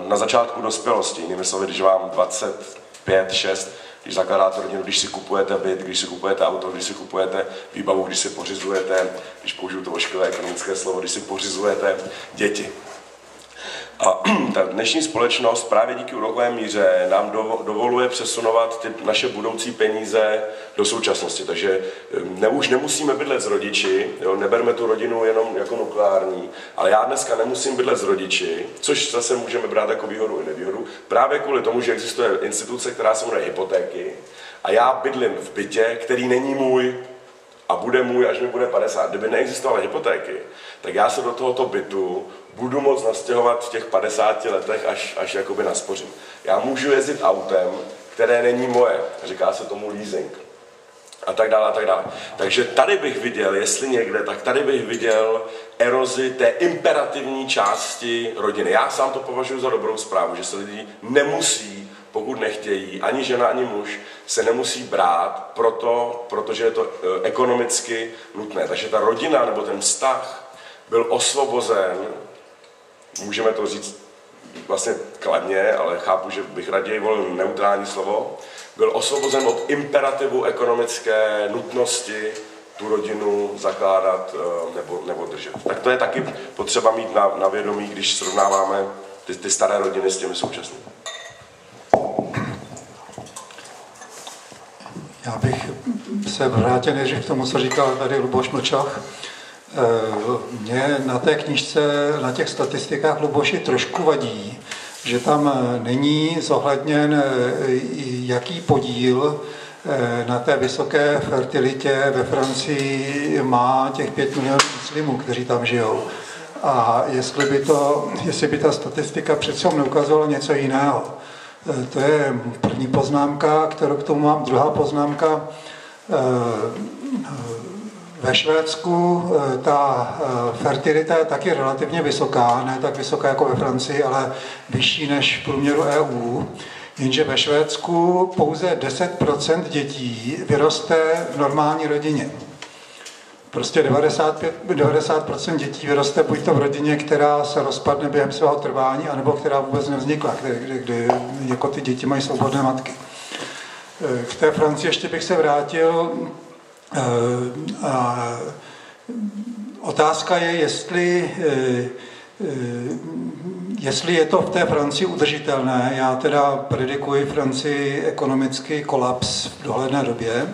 na začátku dospělosti. Jinými slovy, když vám 25, 6, když zakládáte rodinu, když si kupujete byt, když si kupujete auto, když si kupujete výbavu, když si pořizujete, když použiju to ošklivé ekonomické slovo, když si pořizujete děti. A ta dnešní společnost právě díky úrokové míře nám dovoluje přesunovat ty naše budoucí peníze do současnosti. Takže už nemusíme bydlet s rodiči, jo, neberme tu rodinu jenom jako nukleární, ale já dneska nemusím bydlet s rodiči, což zase můžeme brát jako výhodu i nevýhodu, právě kvůli tomu, že existuje instituce, která se jmenuje hypotéky a já bydlím v bytě, který není můj a bude můj, až mi bude 50. Kdyby neexistovaly hypotéky, tak já se do tohoto bytu budu moct nastěhovat v těch 50 letech, až jakoby naspořím. Já můžu jezdit autem, které není moje. Říká se tomu leasing. A tak dále, a tak dále. Takže tady bych viděl, jestli někde, tak tady bych viděl erozi té imperativní části rodiny. Já sám to považuji za dobrou zprávu, že se lidi nemusí, pokud nechtějí, ani žena, ani muž, se nemusí brát protože je to ekonomicky nutné. Takže ta rodina nebo ten vztah byl osvobozen, můžeme to říct vlastně kladně, ale chápu, že bych raději volil neutrální slovo, byl osvobozen od imperativu ekonomické nutnosti tu rodinu zakládat nebo držet. Tak to je taky potřeba mít na vědomí, když srovnáváme ty staré rodiny s těmi současnými. Já bych se vrátil nejdřív k tomu, co říkal tady Luboš Mlčach. Mě na té knížce, na těch statistikách Luboši trošku vadí, že tam není zohledněn, jaký podíl na té vysoké fertilitě ve Francii má těch 5 milionů muslimů, kteří tam žijou. A jestli by ta statistika přece neukazovala něco jiného. To je první poznámka, kterou k tomu mám. Druhá poznámka. Ve Švédsku ta fertilita je taky relativně vysoká, ne tak vysoká jako ve Francii, ale vyšší než v průměru EU. Jenže ve Švédsku pouze 10% dětí vyroste v normální rodině. Prostě 90% dětí vyroste buď to v rodině, která se rozpadne během svého trvání, anebo která vůbec nevznikla, kde jako ty děti mají svobodné matky. K té Francii ještě bych se vrátil. Otázka je, jestli je to v té Francii udržitelné. Já teda predikuji Francii ekonomický kolaps v dohledné době.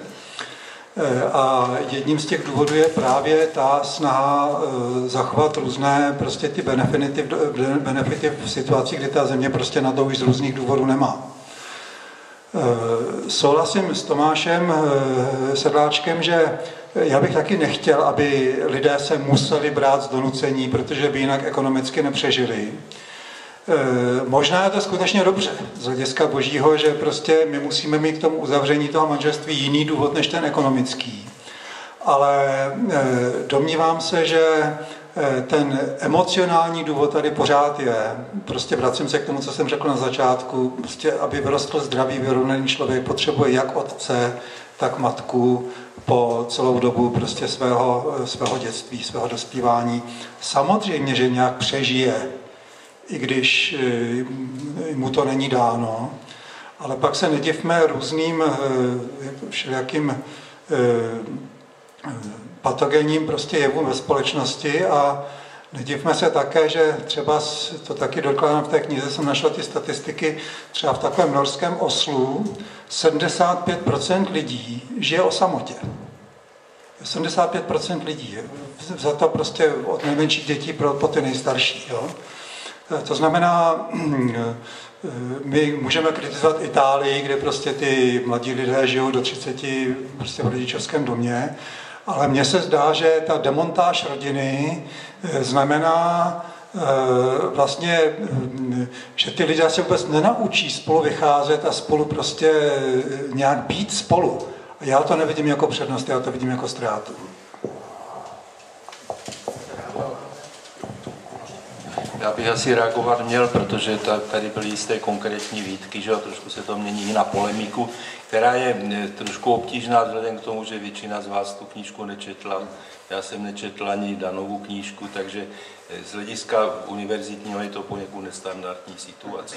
A jedním z těch důvodů je právě ta snaha zachovat různé prostě ty benefity v situacích, kdy ta země prostě na to už z různých důvodů nemá. Souhlasím s Tomášem Sedláčkem, že já bych taky nechtěl, aby lidé se museli brát z donucení, protože by jinak ekonomicky nepřežili. Možná je to skutečně dobře z hlediska božího, že prostě my musíme mít k tomu uzavření toho manželství jiný důvod než ten ekonomický. Ale domnívám se, že ten emocionální důvod tady pořád je. Prostě vracím se k tomu, co jsem řekl na začátku. Prostě, aby vyrostl zdravý, vyrovnaný člověk, potřebuje jak otce, tak matku po celou dobu prostě svého dětství, svého dospívání. Samozřejmě, že nějak přežije, i když mu to není dáno, ale pak se nedivme různým všelijakým patogenním prostě jevům ve společnosti a nedivme se také, že třeba to taky dokládám v té knize, jsem našel ty statistiky, třeba v takovém norském Oslu 75% lidí žije o samotě. 75% lidí. Za to prostě od nejmenších dětí po ty nejstarší. Jo? To znamená, my můžeme kritizovat Itálii, kde prostě ty mladí lidé žijou do 30 prostě v rodičovském domě, ale mně se zdá, že ta demontáž rodiny znamená vlastně, že ty lidé se vůbec nenaučí spolu vycházet a spolu prostě nějak být spolu. A já to nevidím jako přednost, já to vidím jako ztrátu. Já bych asi reagovat měl, protože tady byly jisté konkrétní výtky, že a trošku se to mění i na polemiku, která je trošku obtížná vzhledem k tomu, že většina z vás tu knížku nečetla. Já jsem nečetl ani Danovu knížku, takže z hlediska univerzitního je to poněkud nestandardní situace.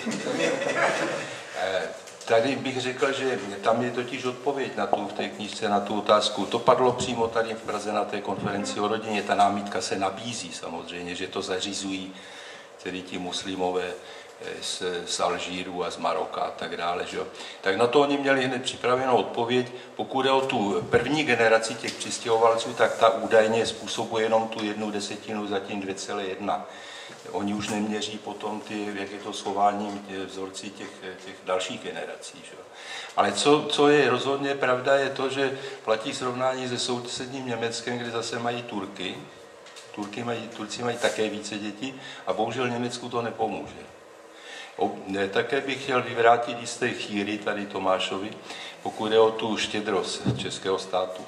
Tady bych řekl, že tam je totiž odpověď v té knížce na tu otázku. To padlo přímo tady v Praze na té konferenci o rodině. Ta námitka se nabízí samozřejmě, že to zařizují tedy ti muslimové z Alžíru a z Maroka a tak dále. Že? Tak na to oni měli hned připravenou odpověď. Pokud je o tu první generaci těch přistěhovalců, tak ta údajně způsobuje jenom tu 1/10, zatím 2,1. Oni už neměří potom jak je to schováním vzorci těch dalších generací. Že? Ale co je rozhodně pravda, je to, že platí srovnání se sousedním Německem, kde zase mají Turky. Turci mají také více dětí a bohužel Německu to nepomůže. Také bych chtěl vyvrátit jisté chýry tady Tomášovi, pokud je o tu štědrost českého státu.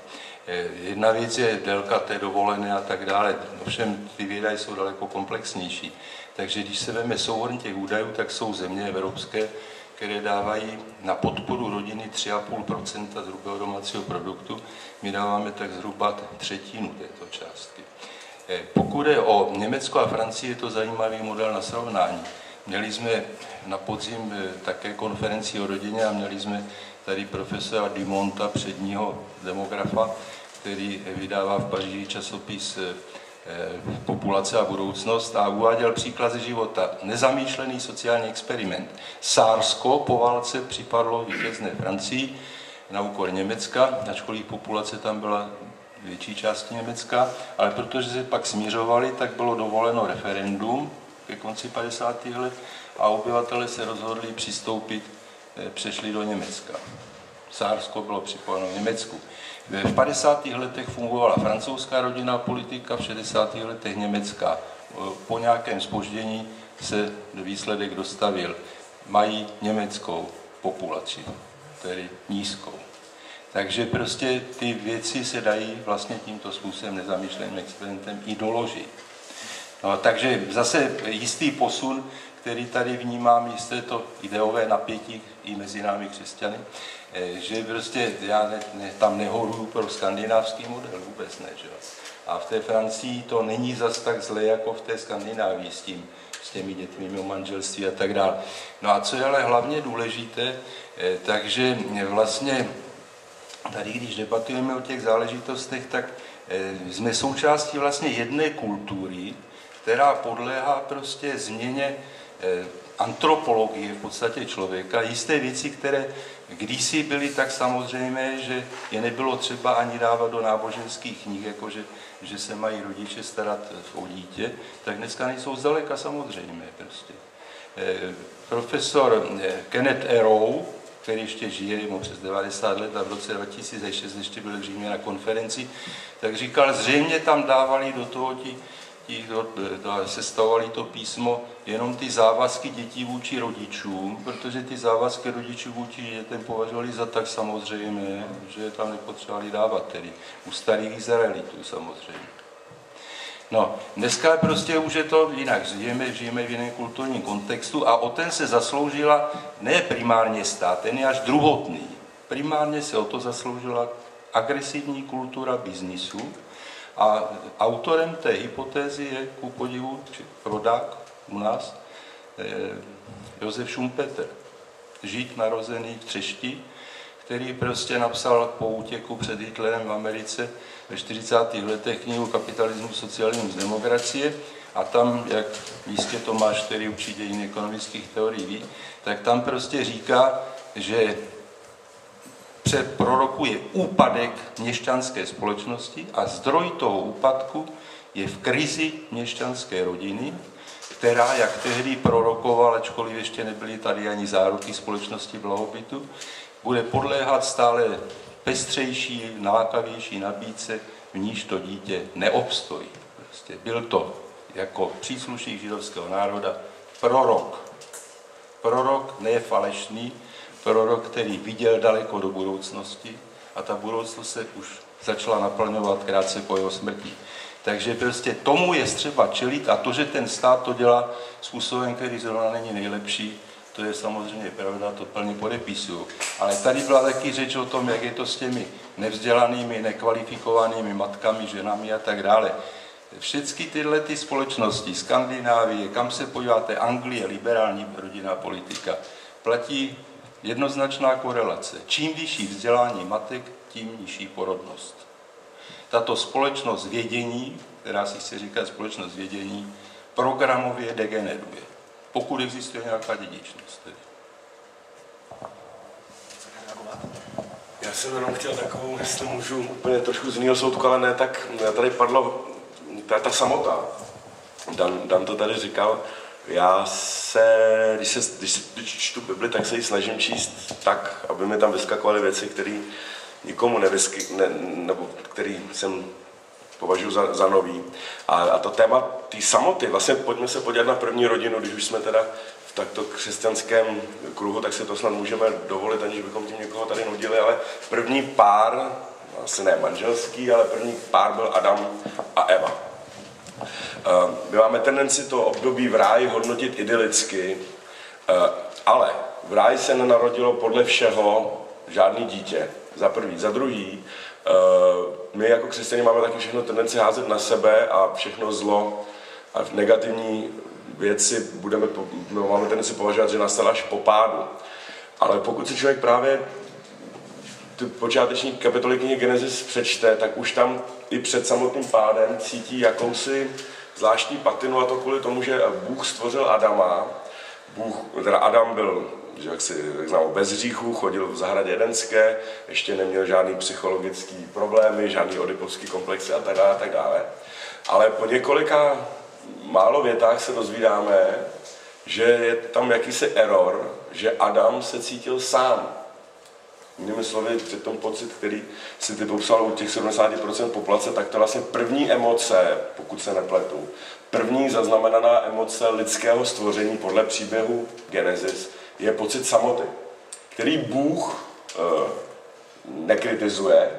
Jedna věc je délka té dovolené a tak dále, ovšem ty výdaje jsou daleko komplexnější. Takže když se veme souhrn těch údajů, tak jsou země evropské, které dávají na podporu rodiny 3,5% z hrubého domácího produktu. My dáváme tak zhruba třetinu této částky. Pokud je o Německo a Francii, je to zajímavý model na srovnání. Měli jsme na podzim také konferenci o rodině a měli jsme tady profesora Dumonta, předního demografa, který vydává v Paříži časopis Populace a budoucnost a uváděl příklad ze života. Nezamýšlený sociální experiment. Sársko po válce připadlo vítězné Francii na úkor Německa, ačkoliv populace tam byla větší části Německa, ale protože se pak směřovali, tak bylo dovoleno referendum ke konci 50. let a obyvatelé se rozhodli přistoupit, přešli do Německa. Sársko bylo připojeno Německu. V 50. letech fungovala francouzská rodinná politika, v 60. letech německá. Po nějakém zpoždění se výsledek dostavil. Mají německou populaci, tedy nízkou. Takže prostě ty věci se dají vlastně tímto způsobem nezamýšleným experimentem i doložit. No, takže zase jistý posun, který tady vnímám, jisté to ideové napětí i mezi námi křesťany, že prostě já tam nehoruju pro skandinávský model, vůbec ne. Že? A v té Francii to není zas tak zle, jako v té Skandinávii s těmi dětmi mimo manželství a tak dále. No a co je ale hlavně důležité, takže vlastně tady, když debatujeme o těch záležitostech, tak jsme součástí vlastně jedné kultury, která podléhá prostě změně antropologie v podstatě člověka. Jisté věci, které kdysi byly tak samozřejmé, že je nebylo třeba ani dávat do náboženských knih, jakože že se mají rodiče starat o dítě, tak dneska nejsou zdaleka samozřejmé. Prostě. Profesor Kenneth Arrow, který ještě žije, mu přes 90 let a v roce 2006 ještě byl v Římě na konferenci, tak říkal, zřejmě tam dávali do toho sestavovali to písmo jenom ty závazky dětí vůči rodičům, protože ty závazky rodičů vůči dětem považovali za tak samozřejmé, že je tam nepotřebovali dávat, tedy u starých Izraelitů samozřejmě. No, dneska prostě už je to jinak, žijeme v jiném kulturním kontextu a o ten se zasloužila ne primárně stát, ten je až druhotný. Primárně se o to zasloužila agresivní kultura biznisu a autorem té hypotézy je ku podivu rodák u nás Josef Schumpeter, Žid narozený v Třešti, který prostě napsal po útěku před Hitlerem v Americe ve 40. letech knihu Kapitalismus, socialismus, demokracie a tam, jak jistě Tomáš, který učí dějiny ekonomických teorií ví, tak tam prostě říká, že prorokuje úpadek měšťanské společnosti a zdroj toho úpadku je v krizi měšťanské rodiny, která, jak tehdy prorokoval, ačkoliv ještě nebyly tady ani záruky společnosti blahobytu, bude podléhat stále pestřejší, nákavější nabídce, v níž to dítě neobstojí. Prostě byl to jako příslušník židovského národa prorok. Prorok ne falešný, prorok, který viděl daleko do budoucnosti a ta budoucnost se už začala naplňovat krátce po jeho smrti. Takže prostě tomu je třeba čelit a to, že ten stát to dělá způsobem, který zrovna není nejlepší, to je samozřejmě pravda, to plně podepisuju. Ale tady byla taky řeč o tom, jak je to s těmi nevzdělanými, nekvalifikovanými matkami, ženami a tak dále. Všechny tyhle ty společnosti, Skandinávie, kam se podíváte, Anglie, liberální rodinná politika, platí jednoznačná korelace. Čím vyšší vzdělání matek, tím nižší porodnost. Tato společnost vědění, která si chce říkat společnost vědění, programově degeneruje, pokud existuje nějaká dědičnost. Já jsem jenom chtěl takovou, jestli můžu, úplně trošku z jiného soudku, ale ne, tak tady padlo ta samota. Dan to tady říkal. Já se, když čtu Bibli, tak se ji snažím číst tak, aby mi tam vyskakovaly věci, které nikomu nebo který jsem považuji za nový. A to téma té samoty, vlastně pojďme se podívat na první rodinu, když už jsme teda v takto křesťanském kruhu, tak si to snad můžeme dovolit, aniž bychom tím někoho tady nudili, ale první pár, asi ne manželský, ale první pár byl Adam a Eva. My máme tendenci to období v ráji hodnotit idylicky, ale v ráji se nenarodilo podle všeho žádný dítě, za prvý. Za druhý, my jako křesťané máme taky všechno tendenci házet na sebe a všechno zlo a negativní věci máme tendenci považovat, že nastala až po pádu. Ale pokud si člověk právě tu počáteční kapitoly knihy Genesis přečte, tak už tam i před samotným pádem cítí jakousi zvláštní patinu, a to kvůli tomu, že Bůh stvořil Adama. Adam byl, jak známo, bez hříchu, chodil v zahradě Edenské, ještě neměl žádný psychologický problémy, žádný oedipovský komplexy a tak dále. Ale po několika málo větách se dozvídáme, že je tam jakýsi error, že Adam se cítil sám. Jinými slovy, před tom pocit, který si ty popsal u těch 70% populace, tak to vlastně první emoce, pokud se nepletu, první zaznamenaná emoce lidského stvoření podle příběhu Genesis je pocit samoty, který Bůh nekritizuje.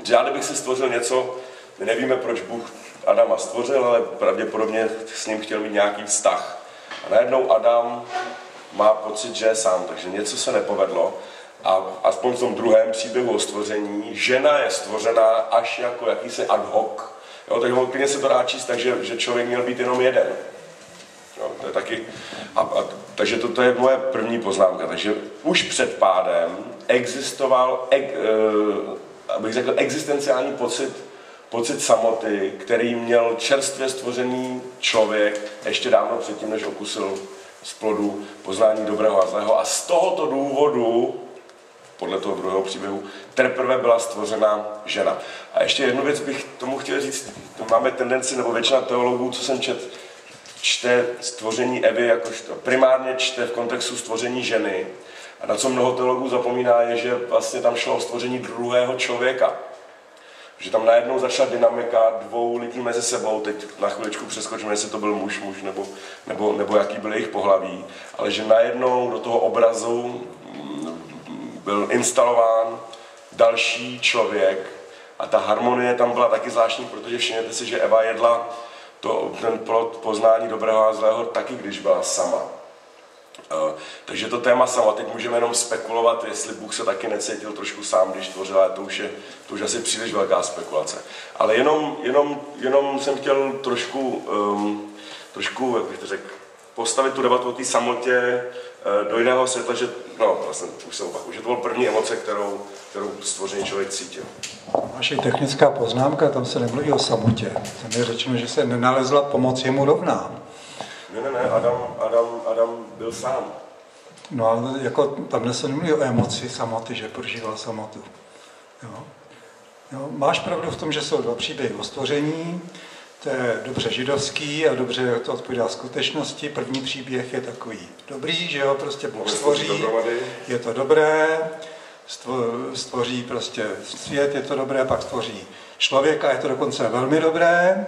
Já kdybych si stvořil něco, my nevíme, proč Bůh Adama stvořil, ale pravděpodobně s ním chtěl mít nějaký vztah. A najednou Adam má pocit, že je sám, takže něco se nepovedlo. A aspoň v tom druhém příběhu o stvoření, žena je stvořená až jako jakýsi ad hoc. Jo, takže klidně se to dá číst tak, že člověk měl být jenom jeden. Jo, to je taky, takže to je moje první poznámka. Takže už před pádem existoval, abych řekl, existenciální pocit samoty, který měl čerstvě stvořený člověk ještě dávno předtím, než okusil z plodu poznání dobrého a zlého. A z tohoto důvodu, podle toho druhého příběhu, teprve byla stvořena žena. A ještě jednu věc bych tomu chtěl říct. Máme tendenci, nebo většina teologů, co jsem čte stvoření Evy, jakožto primárně čte v kontextu stvoření ženy. A na co mnoho teologů zapomíná, je, že vlastně tam šlo o stvoření druhého člověka. Že tam najednou začala dynamika dvou lidí mezi sebou, teď na chviličku přeskočíme, jestli to byl muž nebo jaký byl jejich pohlaví, ale že najednou do toho obrazu byl instalován další člověk a ta harmonie tam byla taky zvláštní, protože všimněte si, že Eva jedla ten plod poznání dobrého a zlého taky, když byla sama. Takže to téma sama, teď můžeme jenom spekulovat, jestli Bůh se taky necítil trošku sám, když tvořil, ale to už asi příliš velká spekulace. Ale jenom jsem chtěl trošku, jak bych to řekl, postavit tu debatu o té samotě do jiného světla, že, vlastně už se opakuju, že to byl první emoce, kterou stvořený člověk cítil. Vaše technická poznámka, tam se nemluví o samotě. Tam je řečeno, že se nenalezla pomoc jemu rovná. Ne, Adam byl sám. No ale jako tamhle se nemluví o emoci samoty, že prožíval samotu. Jo, máš pravdu v tom, že jsou dva příběhy o stvoření, to je dobře židovský a dobře to odpovídá skutečnosti. První příběh je takový dobrý, že jo, prostě Bůh stvoří, je to dobré, stvoří prostě svět, je to dobré, pak stvoří člověka, je to dokonce velmi dobré.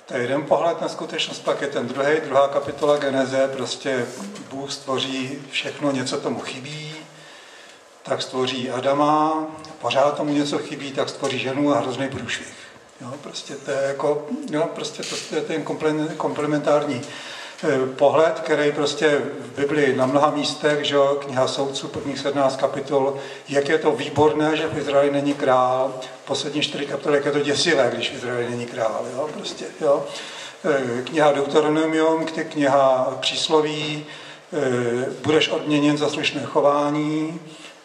To je jeden pohled na skutečnost, pak je ten druhá kapitola Geneze, prostě Bůh stvoří všechno, něco tomu chybí, tak stvoří Adama, pořád tomu něco chybí, tak stvoří ženu a hrozný průšvih. Jo, prostě to je jako, jo, prostě to je ten komplementární pohled, který prostě v Biblii na mnoha místech, že jo, kniha Soudců, prvních 17 kapitol, jak je to výborné, že v Izraeli není král, poslední 4 kapitoly, jak je to děsivé, když v Izraeli není král, jo, prostě, jo. Kniha Deuteronomium, kniha Přísloví, budeš odměněn za slušné chování.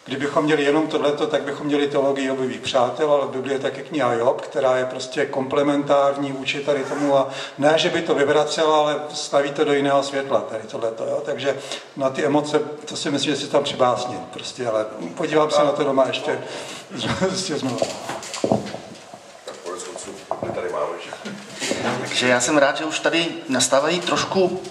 Kdybychom měli jenom tohleto, tak bychom měli teologii Jobových přátel, ale v Biblii je taky kniha Job, která je prostě komplementární vůči tady tomu a ne, že by to vyvracela, ale staví to do jiného světla, tady tohleto, jo. Takže na ty emoce, to si myslím, že si tam přibásním, prostě, ale podívám se na to doma ještě znovu. Tady máme, že? Takže já jsem rád, že už tady nastávají trošku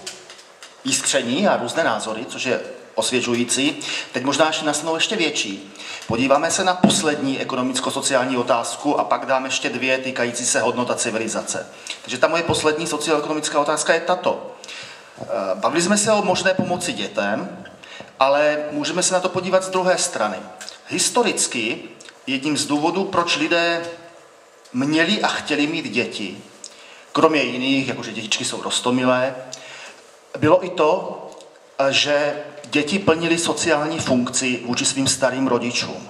jiskření a různé názory, což je osvěžující. Teď možná až nastanou ještě větší. Podíváme se na poslední ekonomicko-sociální otázku a pak dáme ještě 2 týkající se hodnot a civilizace. Takže ta moje poslední socioekonomická otázka je tato. Bavili jsme se o možné pomoci dětem, ale můžeme se na to podívat z druhé strany. Historicky jedním z důvodů, proč lidé měli a chtěli mít děti, kromě jiných, jakože dětičky jsou roztomilé, bylo i to, že děti plnily sociální funkci vůči svým starým rodičům.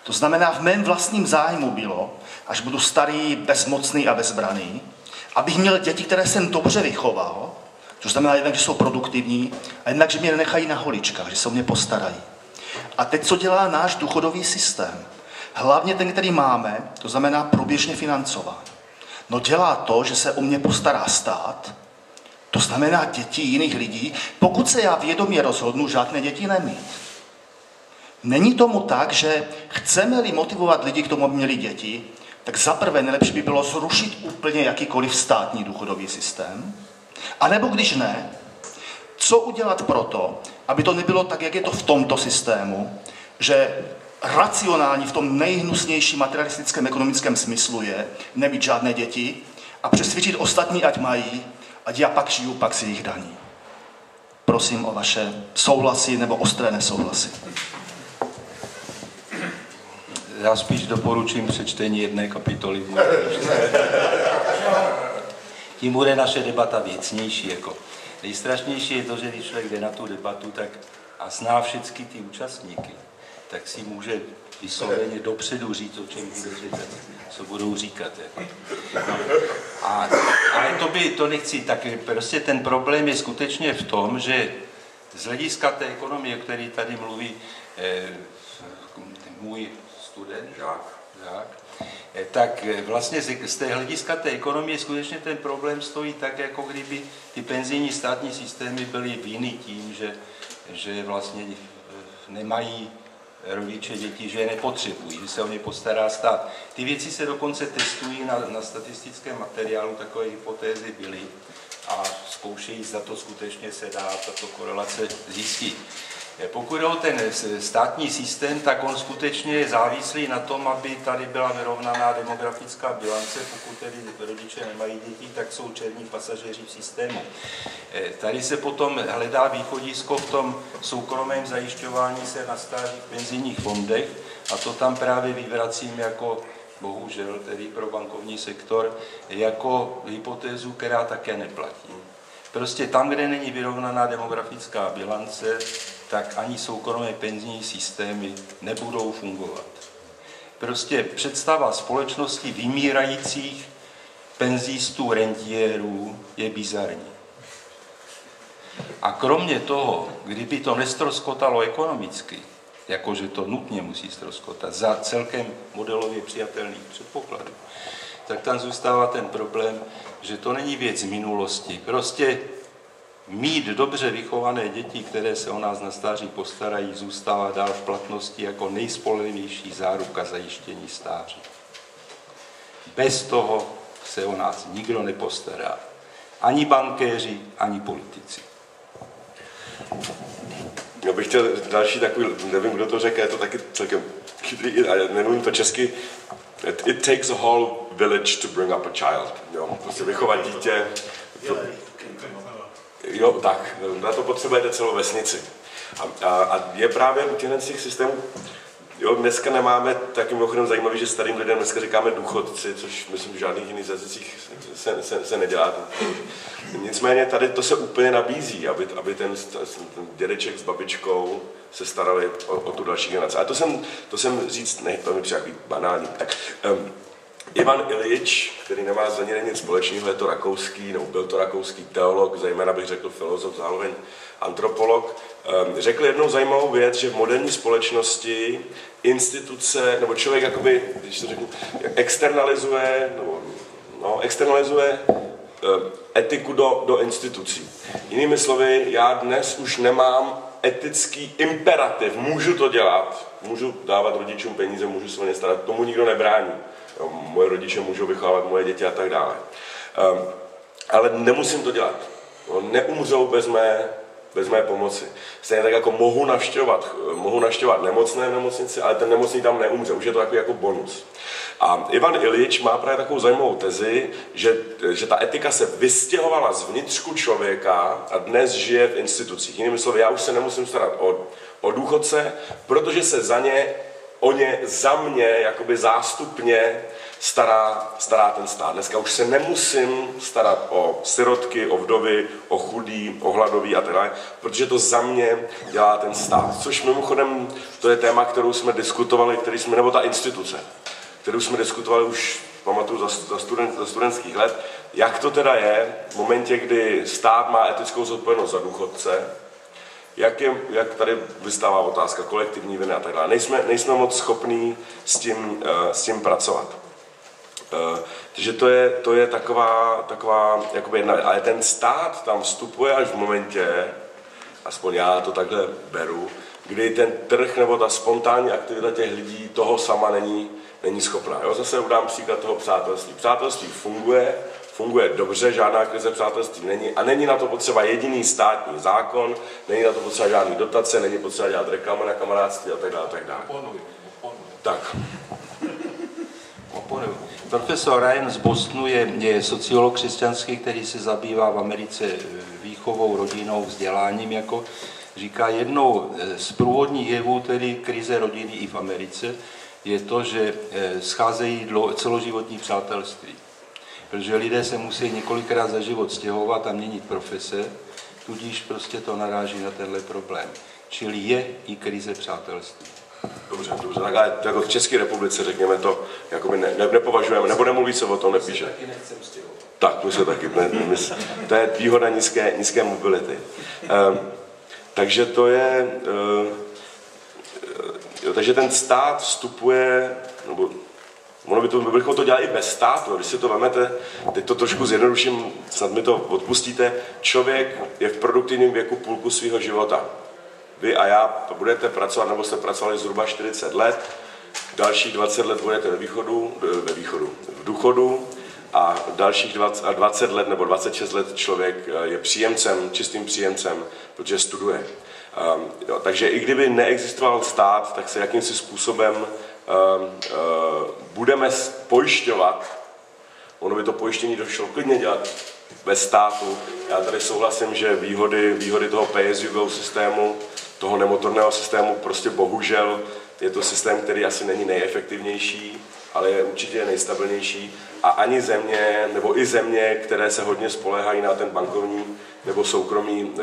To znamená, v mém vlastním zájmu bylo, až budu starý, bezmocný a bezbraný, abych měl děti, které jsem dobře vychoval, což znamená jednak, že jsou produktivní, a jednak, že mě nenechají na holičkách, že se o mě postarají. A teď, co dělá náš důchodový systém? Hlavně ten, který máme, to znamená průběžně financován. No dělá to, že se o mě postará stát, to znamená děti jiných lidí, pokud se já vědomě rozhodnu žádné děti nemít. Není tomu tak, že chceme-li motivovat lidi k tomu, aby měli děti, tak zaprvé nejlepší by bylo zrušit úplně jakýkoliv státní důchodový systém, anebo když ne, co udělat proto, aby to nebylo tak, jak je to v tomto systému, že racionální v tom nejhnusnějším materialistickém ekonomickém smyslu je nemít žádné děti a přesvědčit ostatní, ať mají, ať já pak žiju, pak si jich daní. Prosím o vaše souhlasy nebo ostré nesouhlasy. Já spíš doporučím přečtení 1 kapitoly. Tím bude naše debata věcnější. Jako. Nejstrašnější je to, že když člověk jde na tu debatu tak a zná všechny ty účastníky, tak si může vysloveně dopředu říct, o čem bude říkat, co budou říkat. Jako. No. Ale to nechci, tak prostě ten problém je skutečně v tom, že z hlediska té ekonomie, o který tady mluví můj student, žák, tak vlastně z té hlediska té ekonomie skutečně ten problém stojí tak, jako kdyby ty penzijní státní systémy byly viny tím, že vlastně nemají rodiče děti, že je nepotřebují, že se o ně postará stát. Ty věci se dokonce testují na statistickém materiálu, takové hypotézy byly a zkoušejí, zda to skutečně se dá tato korelace zjistit. Pokud jde o ten státní systém, tak on skutečně je závislý na tom, aby tady byla vyrovnaná demografická bilance. Pokud tedy rodiče nemají děti, tak jsou černí pasažéři v systému. Tady se potom hledá východisko v tom soukromém zajišťování se na stáří v penzijních fondech a to tam právě vyvracím jako, bohužel, tedy pro bankovní sektor, jako hypotézu, která také neplatí. Prostě tam, kde není vyrovnaná demografická bilance, tak ani soukromé penzijní systémy nebudou fungovat. Prostě představa společnosti vymírajících penzistů, rentiérů je bizarní. A kromě toho, kdyby to nestroskotalo ekonomicky, jakože to nutně musí ztroskotat za celkem modelově přijatelných předpokladů, tak tam zůstává ten problém, že to není věc minulosti. Prostě mít dobře vychované děti, které se o nás na stáří postarají, zůstává dál v platnosti jako nejspolehlivější záruka zajištění stáří. Bez toho se o nás nikdo nepostará. Ani bankéři, ani politici. Já bych chtěl další takový, nevím, kdo to řekl, je to taky celkem chytrý, ale nemluvím to česky. It takes a whole village to bring up a child. Jo, prostě vychovat dítě. Jo, tak, na to potřebujete celou vesnici. A je právě u těch systémů Jo, dneska nemáme, taky mimochodem zajímavý, že starým lidem dneska říkáme důchodci, což myslím, že v žádných jiných jazycích se nedělá. Nicméně tady to se úplně nabízí, aby ten dědeček s babičkou se starali o tu další generaci. A to jsem říct, ne, to mi přijde takový banální. Tak, Ivan Iljič, který nemá za ně nic společného, je to rakouský, nebo byl to rakouský teolog, zejména bych řekl filozof, zároveň antropolog, řekl jednou zajímavou věc, že v moderní společnosti instituce, nebo člověk jakoby, když to řeknu, externalizuje etiku do institucí. Jinými slovy, já dnes už nemám etický imperativ, můžu to dělat, můžu dávat rodičům peníze, můžu se o ně starat, tomu nikdo nebrání. Moje rodiče můžou vychovávat moje děti a tak dále. Ale nemusím to dělat. Neumřou bez mé pomoci. Stejně tak jako mohu navštěvovat nemocné v nemocnici, ale ten nemocný tam neumře. Už je to takový jako bonus. A Ivan Iljič má právě takovou zajímavou tezi, že ta etika se vystěhovala z vnitřku člověka a dnes žije v institucích. Jinými slovy, já už se nemusím starat o důchodce, protože se za mě jakoby zástupně stará ten stát. Dneska už se nemusím starat o sirotky, o vdovy, o chudý, o hladový a tak dále, protože to za mě dělá ten stát. Což mimochodem, to je téma, kterou jsme diskutovali, nebo ta instituce, kterou jsme diskutovali už, pamatuju, za studentských let, jak to teda je v momentě, kdy stát má etickou zodpovědnost za důchodce, jak tady vystává otázka kolektivní viny a tak dále. Nejsme moc schopní s tím pracovat. Takže to je taková jakoby jedna, ale ten stát tam vstupuje až v momentě, aspoň já to takhle beru, kdy ten trh nebo ta spontánní aktivita těch lidí toho sama není schopná. Jo? Zase udám příklad toho přátelství. Přátelství funguje dobře, žádná krize přátelství není a není na to potřeba jediný státní zákon, není na to potřeba žádný dotace, není potřeba dělat reklamu na kamarádství a tak dále. Oponuj. Tak. Profesor Ryan z Bostonu je sociolog křesťanský, který se zabývá v Americe výchovou, rodinou, vzděláním. Jako říká, jednou z průvodních jevů, tedy krize rodiny i v Americe, je to, že scházejí celoživotní přátelství. Protože lidé se musí několikrát za život stěhovat a měnit profese, tudíž prostě to naráží na tenhle problém. Čili je i krize přátelství. Dobře, tak ale jako v České republice, řekněme to, jakoby nepovažujeme, nebo nemluví se o tom, nepíše. Taky nechcem stěhovat. Tak, my se taky, to je výhoda nízké mobility. Takže to je, takže ten stát vstupuje, nebo bychom to dělali i bez státu, když si to vemete, teď to trošku zjednoduším, snad mi to odpustíte, člověk je v produktivním věku půlku svého života. Vy a já budete pracovat, nebo jste pracovali zhruba 40 let, dalších 20 let budete v důchodu a dalších 20 let nebo 26 let člověk je příjemcem, čistým příjemcem, protože studuje. Takže i kdyby neexistoval stát, tak se jakýmsi způsobem budeme pojišťovat. Ono by to pojištění došlo klidně dělat bez státu. Já tady souhlasím, že výhody toho pay-as-you-go systému, toho nemotorného systému, prostě bohužel je to systém, který asi není nejefektivnější, ale je určitě nejstabilnější. A ani země, nebo i země, které se hodně spoléhají na ten bankovní nebo soukromý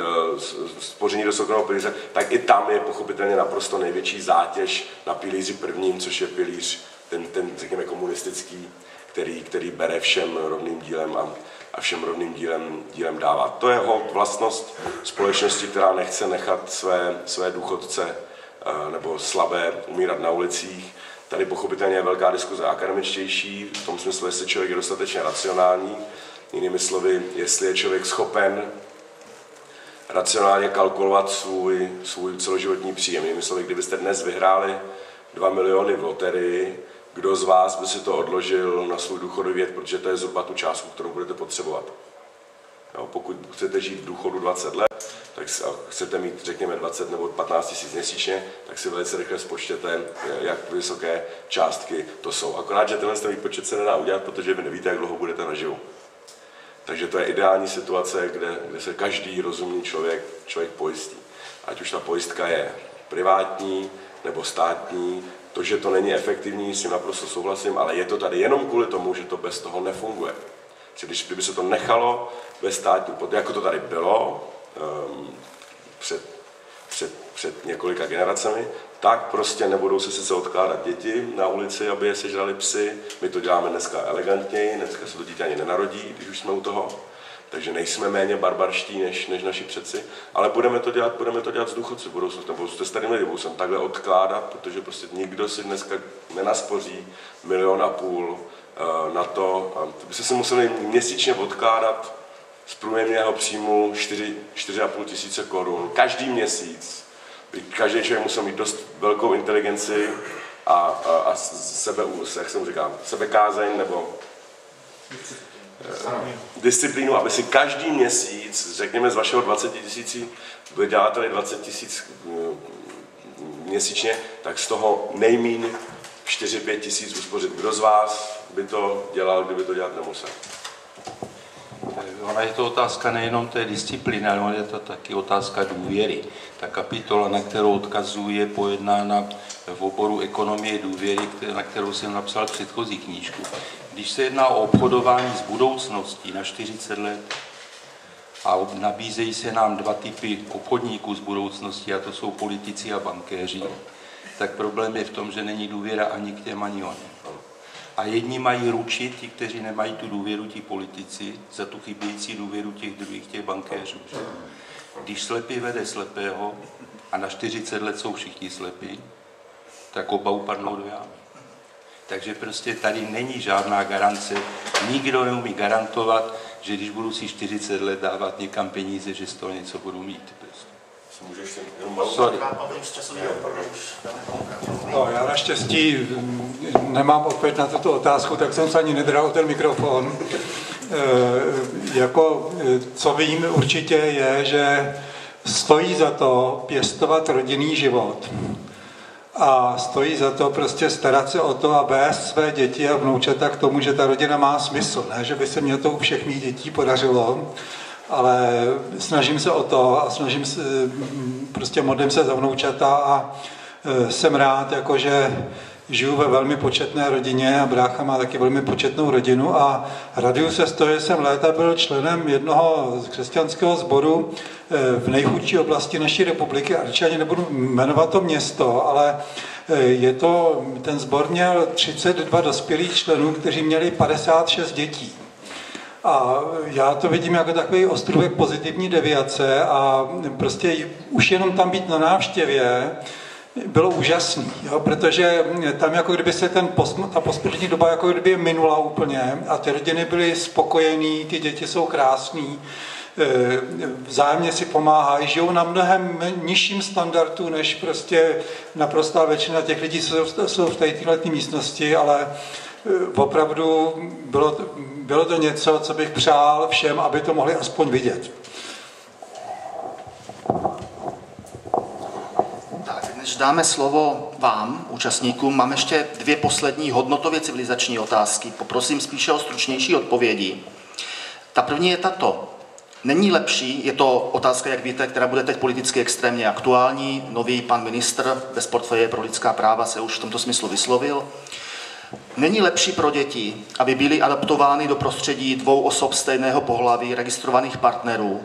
spoření do soukromého pilíře, tak i tam je pochopitelně naprosto největší zátěž na pilíři prvním, což je pilíř ten řekněme komunistický, který bere všem rovným dílem a všem rovným dílem dává. To je vlastnost společnosti, která nechce nechat své důchodce nebo slabé umírat na ulicích. Tady pochopitelně je velká diskuze akademičtější, v tom smyslu, jestli člověk je dostatečně racionální. Jinými slovy, jestli je člověk schopen racionálně kalkulovat svůj celoživotní příjem. Jinými slovy, kdybyste dnes vyhráli 2 miliony v loterii, kdo z vás by si to odložil na svůj důchodový věk, protože to je zhruba tu částku, kterou budete potřebovat. Jo, pokud chcete žít v důchodu 20 let, tak chcete mít, řekněme, 20 nebo 15 tisíc měsíčně, tak si velice rychle spočtěte, jak vysoké částky to jsou. Akorát, že tenhle výpočet se nedá udělat, protože vy nevíte, jak dlouho budete naživu. Takže to je ideální situace, kde se každý rozumný člověk pojistí. Ať už ta pojistka je privátní, nebo státní. To, že to není efektivní, s tím naprosto souhlasím, ale je to tady jenom kvůli tomu, že to bez toho nefunguje. Kdyby se to nechalo ve státní, jako to tady bylo před několika generacemi, tak prostě nebudou se sice odkládat děti na ulici, aby je sežrali psy. My to děláme dneska elegantněji, dneska se to dítě ani nenarodí, když už jsme u toho. Takže nejsme méně barbarští než naši předci, ale budeme to dělat z důchodců, budou se starým lidem, budou se takhle odkládat, protože prostě nikdo si dneska nenaspoří 1,5 milionu na to, by se si museli měsíčně odkládat z průměrného příjmu 4,5 tisíce korun každý měsíc. Každý člověk musel mít dost velkou inteligenci a jak jsem říkal, sebekázeň nebo disciplínu, aby si každý měsíc, řekněme z vašeho 20 000, vyděláte 20 000 měsíčně, tak z toho nejmíň 4-5 tisíc uspořit. Kdo z vás by to dělal, kdyby to dělat nemusel? Ona je to otázka nejenom té disciplíny, ale je to taky otázka důvěry. Ta kapitola, na kterou odkazuji, je pojednána v oboru ekonomie důvěry, na kterou jsem napsal předchozí knížku. Když se jedná o obchodování s budoucností na 40 let a nabízejí se nám dva typy obchodníků s budoucností, a to jsou politici a bankéři, tak problém je v tom, že není důvěra ani k těm, ani oněm. A jedni mají ručit, ti, kteří nemají tu důvěru, ti politici, za tu chybějící důvěru těch druhých, těch bankéřů. Když slepý vede slepého a na 40 let jsou všichni slepí, tak oba upadnou do jámy. Takže prostě tady není žádná garance. Nikdo neumí garantovat, že když budu si 40 let dávat někam peníze, že z toho něco budu mít. Prostě. No, já naštěstí nemám odpověď na tuto otázku, tak jsem se ani nedral ten mikrofon. Co vím určitě je, že stojí za to pěstovat rodinný život. A stojí za to prostě starat se o to a vést své děti a vnoučata k tomu, že ta rodina má smysl. Ne, že by se mě to u všech mých dětí podařilo, ale snažím se o to a prostě modlím se za vnoučata a jsem rád, jakože žiju ve velmi početné rodině a brácha má taky velmi početnou rodinu a raduju se z toho, že jsem léta byl členem jednoho křesťanského sboru v nejchudší oblasti naší republiky. A ani nebudu jmenovat to město, ale ten sbor měl 32 dospělých členů, kteří měli 56 dětí. A já to vidím jako takový ostrůvek pozitivní deviace a prostě už jenom tam být na návštěvě bylo úžasný, jo, protože tam jako kdyby se ta poslední doba jako kdyby minula úplně a ty rodiny byly spokojený, ty děti jsou krásný, vzájemně si pomáhají, žijou na mnohem nižším standardu, než prostě naprostá většina těch lidí jsou v této místnosti, ale opravdu bylo to něco, co bych přál všem, aby to mohli aspoň vidět. Než dáme slovo vám, účastníkům, mám ještě 2 poslední hodnotově civilizační otázky. Poprosím spíše o stručnější odpovědi. Ta první je tato. Není lepší, je to otázka, jak víte, která bude teď politicky extrémně aktuální. Nový pan ministr bez portfeje pro lidská práva se už v tomto smyslu vyslovil. Není lepší pro děti, aby byly adaptovány do prostředí 2 osob stejného pohlaví, registrovaných partnerů,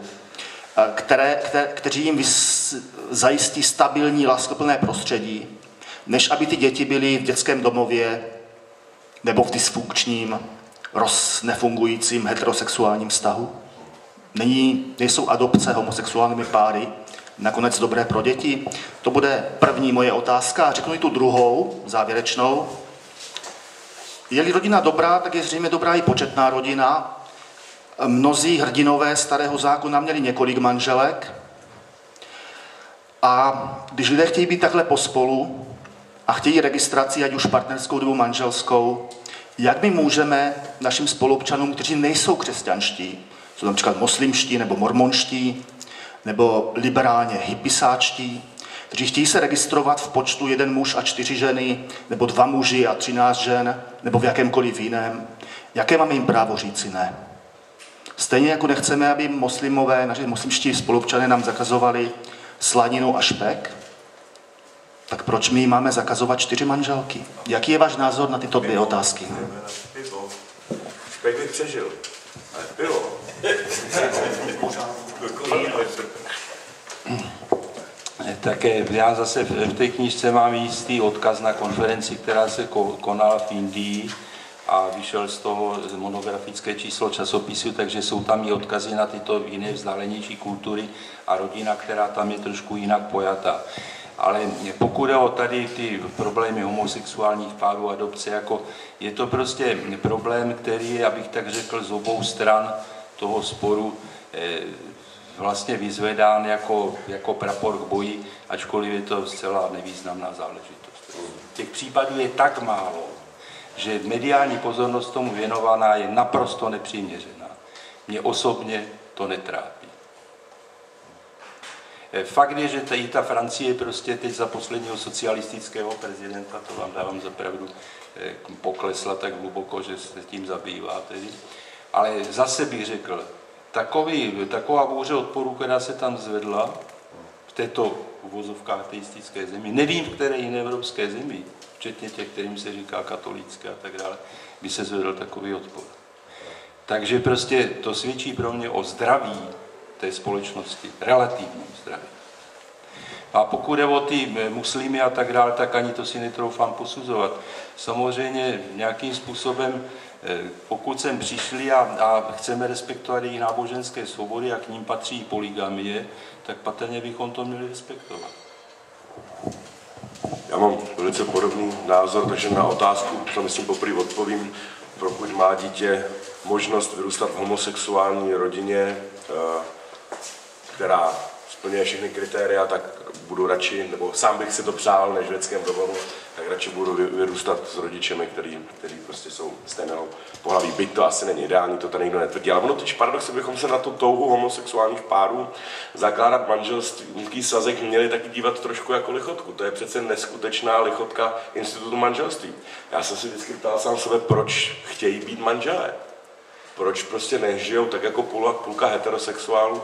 kteří jim zajistí stabilní, láskyplné prostředí, než aby ty děti byly v dětském domově nebo v dysfunkčním, nefungujícím heterosexuálním vztahu? Nejsou adopce homosexuálními páry nakonec dobré pro děti? To bude první moje otázka. A řeknu i tu druhou, závěrečnou. Je-li rodina dobrá, tak je zřejmě dobrá i početná rodina. Mnozí hrdinové starého zákona měli několik manželek. A když lidé chtějí být takhle pospolu a chtějí registraci, ať už partnerskou nebo manželskou, jak my můžeme našim spoluobčanům, kteří nejsou křesťanští, jsou například moslimští nebo mormonští, nebo liberálně hippisáčtí, kteří chtějí se registrovat v počtu 1 muž a 4 ženy, nebo 2 muži a 13 žen, nebo v jakémkoliv jiném, jaké máme jim právo říci ne? Stejně jako nechceme, aby muslimové, naši muslimští spoluobčané nám zakazovali slaninu a špek, Tak proč my máme zakazovat 4 manželky? Jaký je váš názor na tyto 2 otázky? Špek bych přežil. Ale pivo. Také já zase v té knížce mám jistý odkaz na konferenci, která se konala v Indii a vyšel z toho monografické číslo časopisu, takže jsou tam i odkazy na tyto jiné vzdálenější kultury a rodina, která tam je trošku jinak pojatá. Ale pokud jde o tady ty problémy homosexuálních párů, adopce, jako je to prostě problém, který je, abych tak řekl, z obou stran toho sporu vlastně vyzvedán jako prapor k boji, ačkoliv je to zcela nevýznamná záležitost. Těch případů je tak málo, že mediální pozornost tomu věnovaná je naprosto nepřiměřená. Mě osobně to netrápí. Fakt je, že i ta Francie prostě teď za posledního socialistického prezidenta, to vám dávám za pravdu, poklesla tak hluboko, že se tím zabývá tedy. Ale zase bych řekl, taková bouře odporu, která se tam zvedla v této uvozovkách ateistické zemi, nevím, v které jiné evropské zemi, včetně těch, kterým se říká katolické a tak dále, by se zvedl takový odpor. Takže prostě to svědčí pro mě o zdraví té společnosti, relativním zdraví. A pokud jde o ty muslimy a tak dále, tak ani to si netroufám posuzovat. Samozřejmě nějakým způsobem, pokud sem přišli a chceme respektovat jejich náboženské svobody a k ním patří polygamie, tak patrně bychom to měli respektovat. Já mám velice podobný názor, takže na otázku, to myslím poprvé odpovím, pokud má dítě možnost vyrůstat v homosexuální rodině, která splňuje všechny kritéria, tak budu radši, nebo sám bych si to přál, než v dětském domovu, tak radši budu vyrůstat s rodičemi, který prostě jsou stejného pohlaví. Byť to asi není ideální, to tady nikdo netvrdí. Ale ono totiž paradoxně bychom se na tu touhu homosexuálních párů zakládat manželský svazek měli taky dívat trošku jako lichotku. To je přece neskutečná lichotka institutu manželství. Já jsem si vždycky ptal sám sebe, proč chtějí být manželé. Proč prostě nežijou tak jako půlka heterosexuálů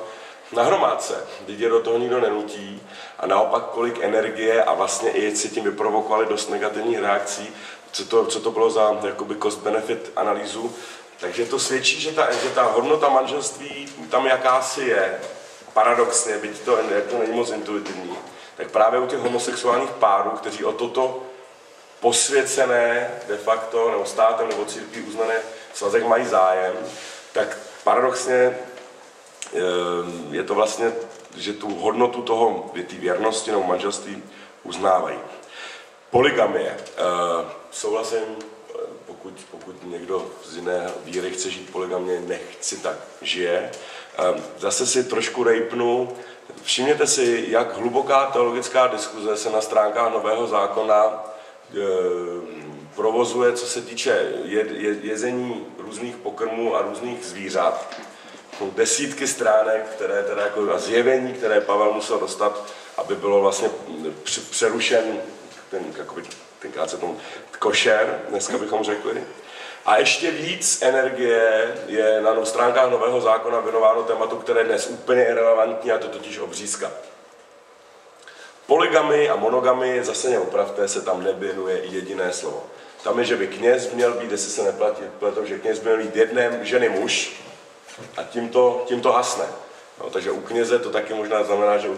na hromádce, když je do toho nikdo nenutí a naopak kolik energie a vlastně i si tím vyprovokovali dost negativních reakcí, co to bylo za jakoby cost-benefit analýzu. Takže to svědčí, že ta hodnota manželství tam jakási je, paradoxně, byť to není moc intuitivní, tak právě u těch homosexuálních párů, kteří o toto posvěcené de facto, nebo státem, nebo církví uznané svazek mají zájem, tak paradoxně je to vlastně, že tu hodnotu té věrnosti nebo manželství uznávají. Polygamie. Souhlasím, pokud někdo z jiné víry chce žít polygamně, nechci, tak žije. Zase si trošku rejpnu. Všimněte si, jak hluboká teologická diskuze se na stránkách Nového zákona provozuje, co se týče jezení různých pokrmů a různých zvířat. Jsou desítky stránek, které teda jako zjevení, které Pavel musel dostat, aby bylo vlastně přerušen tenkrát se tomu košer, dneska bychom řekli. A ještě víc energie je na stránkách Nového zákona věnováno tématu, které je dnes úplně irelevantní, a to totiž obřízka. Polygamy a monogamy, zase mě opravte, se tam nevěnuje jediné slovo. Tam je, že by kněz měl být, jestli se neplatí, že kněz měl být jedné ženy muž, a tím to hasne. No, takže u kněze to taky možná znamená, že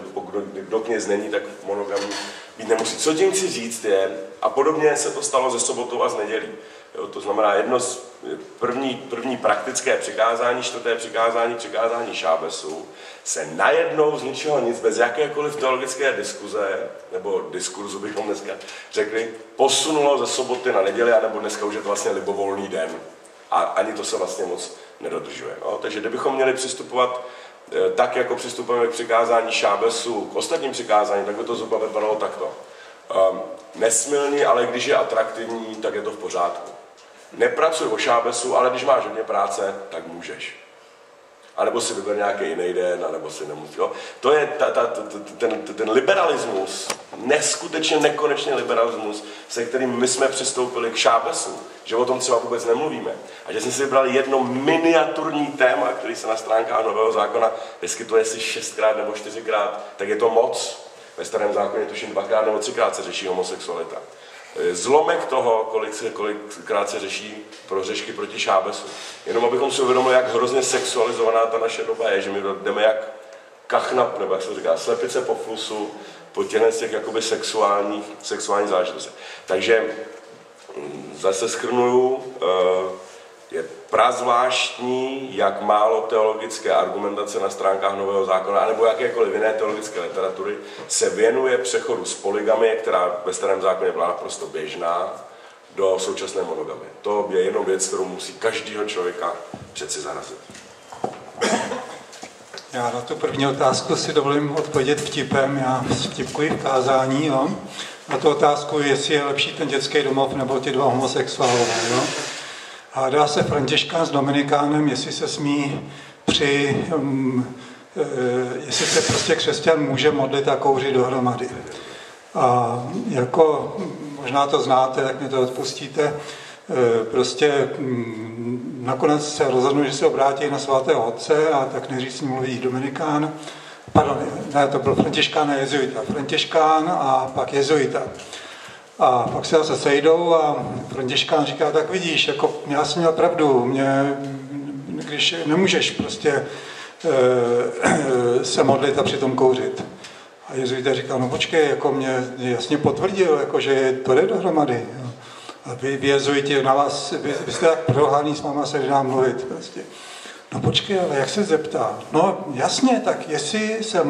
kdo kněz není, tak monogamní být nemusí. Co tím chci říct je, a podobně se to stalo ze sobotou a z nedělí. Jo, to znamená jedno z první praktické přikázání, 4. přikázání šábesu, se najednou z ničeho nic, bez jakékoliv teologické diskuze, nebo diskurzu bychom dneska řekli, posunulo ze soboty na neděli, anebo dneska už je to vlastně libovolný den. A ani to se vlastně moc nedodržuje. No, takže kdybychom měli přistupovat tak, jako přistupujeme k přikázání šábesu, k ostatním přikázáním, tak by to zhruba vypadalo takto. Nesmilný, ale když je atraktivní, tak je to v pořádku. Nepracuj o šábesu, ale když máš hodně práce, tak můžeš. A nebo si vyber nějaký jiný den, anebo si nemusí. Jo? To je ten liberalismus, neskutečně nekonečný liberalismus, se kterým my jsme přistoupili k šábesu, že o tom třeba vůbec nemluvíme. A že jsme si vybrali jedno miniaturní téma, který se na stránkách Nového zákona vyskytuje si 6krát nebo 4krát, tak je to moc. Ve starém zákoně tuším 2krát nebo 3krát se řeší homosexualita. Zlomek toho, kolikrát se řeší prohřešky proti šábesu. Jenom abychom si uvědomili, jak hrozně sexualizovaná ta naše doba je, že my jdeme jak kachna, nebo jak se říká, slepice po flusu, po těchto těch jakoby sexuální záležitostech. Takže zase shrnuju, je prazvláštní, jak málo teologické argumentace na stránkách Nového zákona, anebo jakékoliv jiné teologické literatury se věnuje přechodu z polygamie, která ve starém zákoně byla naprosto běžná, do současné monogamie. To je jenom věc, kterou musí každého člověka přeci zarazit. Já na tu první otázku si dovolím odpovědět vtipem. Já vtipkuji v kázání. Jo? Na tu otázku, jestli je lepší ten dětský domov nebo ty dva homosexuálové. Jo? Hádá se Františkán s Dominikánem, jestli se smí jestli se prostě křesťan může modlit a kouřit dohromady. A jako, možná to znáte, tak mi to odpustíte, prostě nakonec se rozhodnu, že se obrátí na svatého otce a tak nejdřív s ním mluví Dominikán, pardon, ne, to byl Františkán a jezuita. Františkán a pak jezuita. A pak se zase sejdou a Františkán říká, tak vidíš, jako já jsem měl pravdu, když nemůžeš prostě se modlit a přitom kouřit. A jezuita říká, no počkej, jako mě jasně potvrdil, jako, že to jde dohromady. Jo. A vy jezuiti na vás, vy jste tak prohláný, s váma se nedá mluvit. Prostě. No počkej, ale jak se zeptá? No jasně, tak jestli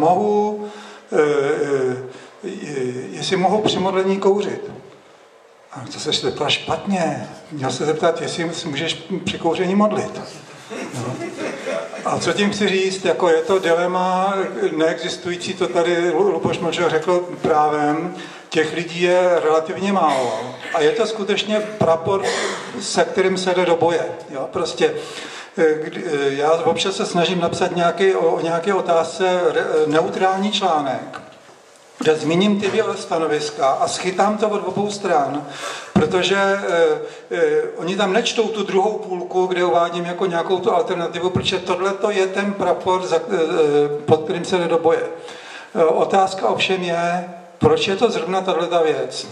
mohu při modlení kouřit. A to se zeptá špatně. Měl se zeptat, jestli můžeš při kouření modlit. No. A co tím chci říct, jako je to dilema neexistující, to tady Luboš Mlčel řekl právem, těch lidí je relativně málo. A je to skutečně prapor, se kterým se jde do boje. Jo? Prostě já občas se snažím napsat o nějaké otázce neutrální článek, kde zmíním ty dvě stanoviska a schytám to od obou stran, protože oni tam nečtou tu druhou půlku, kde uvádím jako nějakou tu alternativu, protože tohle je ten prapor, pod kterým se jde do boje. Otázka ovšem je, proč je to zrovna tato věc.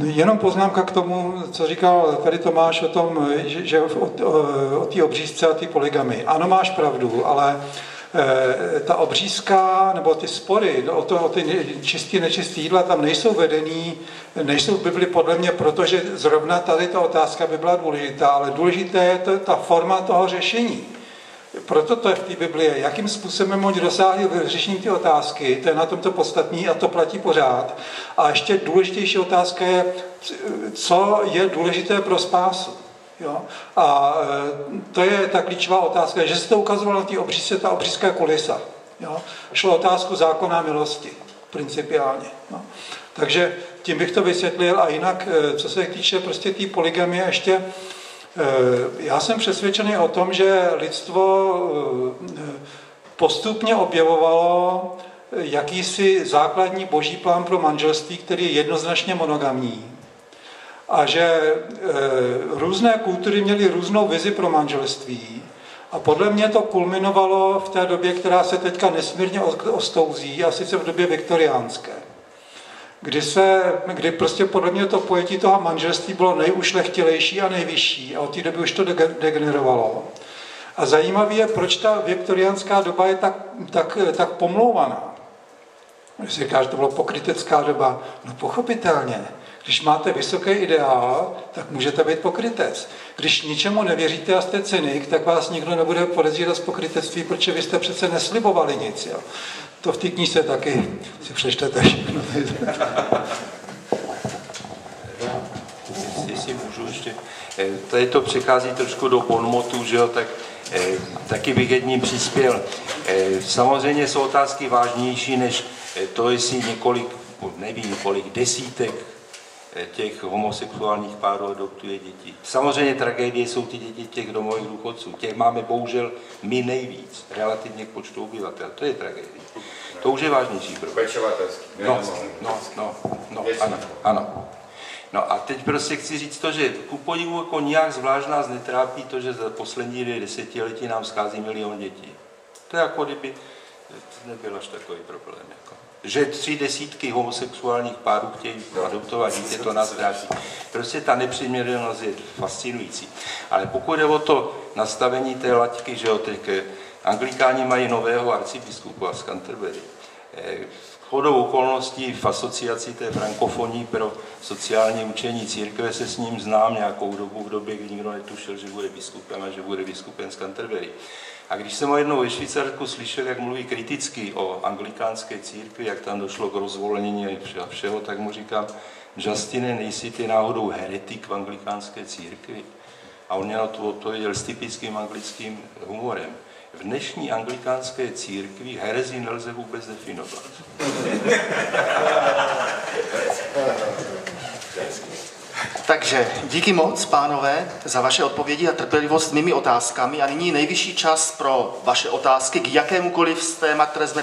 Jenom poznámka k tomu, co říkal tady Tomáš o tom, že o té obřízce a té polygamii. Ano, máš pravdu, ale ta obřízka, nebo ty spory o ty čistý, nečistý jídla tam nejsou vedený, nejsou v Bibli podle mě, protože zrovna tady ta otázka by byla důležitá, ale důležitá je ta forma toho řešení. Proto to je v té Bibli, jakým způsobem oni dosáhli vyřešení ty otázky, to je na tomto podstatný a to platí pořád. A ještě důležitější otázka je, co je důležité pro spásu. Jo? A to je ta klíčová otázka, že se to ukazovalo na té obřízce, ta obřízka kulisa. Jo? Šlo otázku zákona milosti, principiálně. Jo? Takže tím bych to vysvětlil a jinak, co se týče prostě té polygamie, ještě já jsem přesvědčený o tom, že lidstvo postupně objevovalo jakýsi základní boží plán pro manželství, který je jednoznačně monogamní. A že různé kultury měly různou vizi pro manželství. A podle mě to kulminovalo v té době, která se teďka nesmírně ostouzí, a sice v době viktoriánské. Kdy prostě podle mě to pojetí toho manželství bylo nejušlechtilejší a nejvyšší a od té doby už to degenerovalo. A zajímavé je, proč ta viktoriánská doba je tak pomlouvaná. Když si říká, že to byla pokrytecká doba, no pochopitelně. Když máte vysoký ideál, tak můžete být pokrytec. Když ničemu nevěříte a jste cynik, tak vás nikdo nebude podezírat z pokrytectví, protože vy jste přece neslibovali nic. Jo. To v té knížce taky si přečtete všechno. Jestli můžu ještě. Tady to přechází trošku do bonmotu, že jo, tak taky bych jedním přispěl. Samozřejmě jsou otázky vážnější, než to, jestli několik desítek těch homosexuálních párů adoptuje děti. Samozřejmě tragédie jsou ty děti těch domových důchodců. Těch máme bohužel my nejvíc, relativně k počtu obyvatel. To je tragédie. To už je vážnější problém. Ano. No a teď prostě chci říct to, že ku podivu jako nijak zvlášť nás netrápí to, že za poslední 10 letí nám schází 1 000 000 dětí. To je jako kdyby nebyl až takový problém. Jako. že 30 homosexuálních párů chtějí adoptovat dítě, to nás trápí. Prostě ta nepřiměřenost je fascinující. Ale pokud je o to nastavení té laťky, že jo, teď Anglikáni mají nového arcibiskupa z Canterbury. Shodou okolností v asociaci té frankofonii pro sociální učení církve se s ním znám nějakou dobu, v době, kdy nikdo netušil, že bude biskupem a že bude biskupem z Canterbury. A když jsem ho jednou ve Švýcarsku slyšel, jak mluví kriticky o anglikánské církvi, jak tam došlo k rozvolnění a všeho, tak mu říkám, Justine, nejsi ty náhodou heretik v anglikánské církvi? A on mě na to odpověděl s typickým anglickým humorem. V dnešní anglikánské církvi herezi nelze vůbec definovat. Takže díky moc, pánové, za vaše odpovědi a trpělivost s mými otázkami. A nyní nejvyšší čas pro vaše otázky k jakémukoliv z témat, které jsme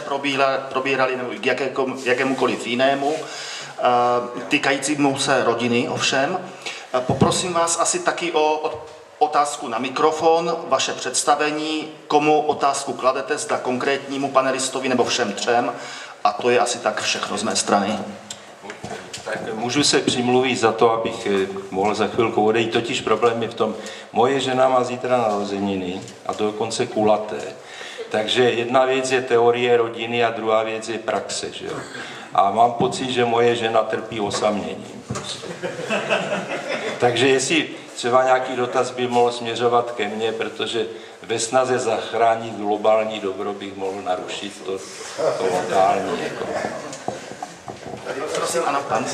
probírali, nebo k jakémukoliv jinému, týkajícímu se rodiny ovšem. Poprosím vás asi taky o otázku na mikrofon, vaše představení, komu otázku kladete, zda konkrétnímu panelistovi nebo všem třem. A to je asi tak všechno z mé strany. Tak můžu se přimluvit za to, abych mohl za chvilku odejít. Totiž problém je v tom, moje žena má zítra narozeniny a to dokonce kulaté. Takže jedna věc je teorie rodiny a druhá věc je praxe. Že jo? A mám pocit, že moje žena trpí osaměním. Takže jestli třeba nějaký dotaz by mohl směřovat ke mně, protože ve snaze zachránit globální dobro bych mohl narušit to lokální. Jako. Prosím, ano, pan.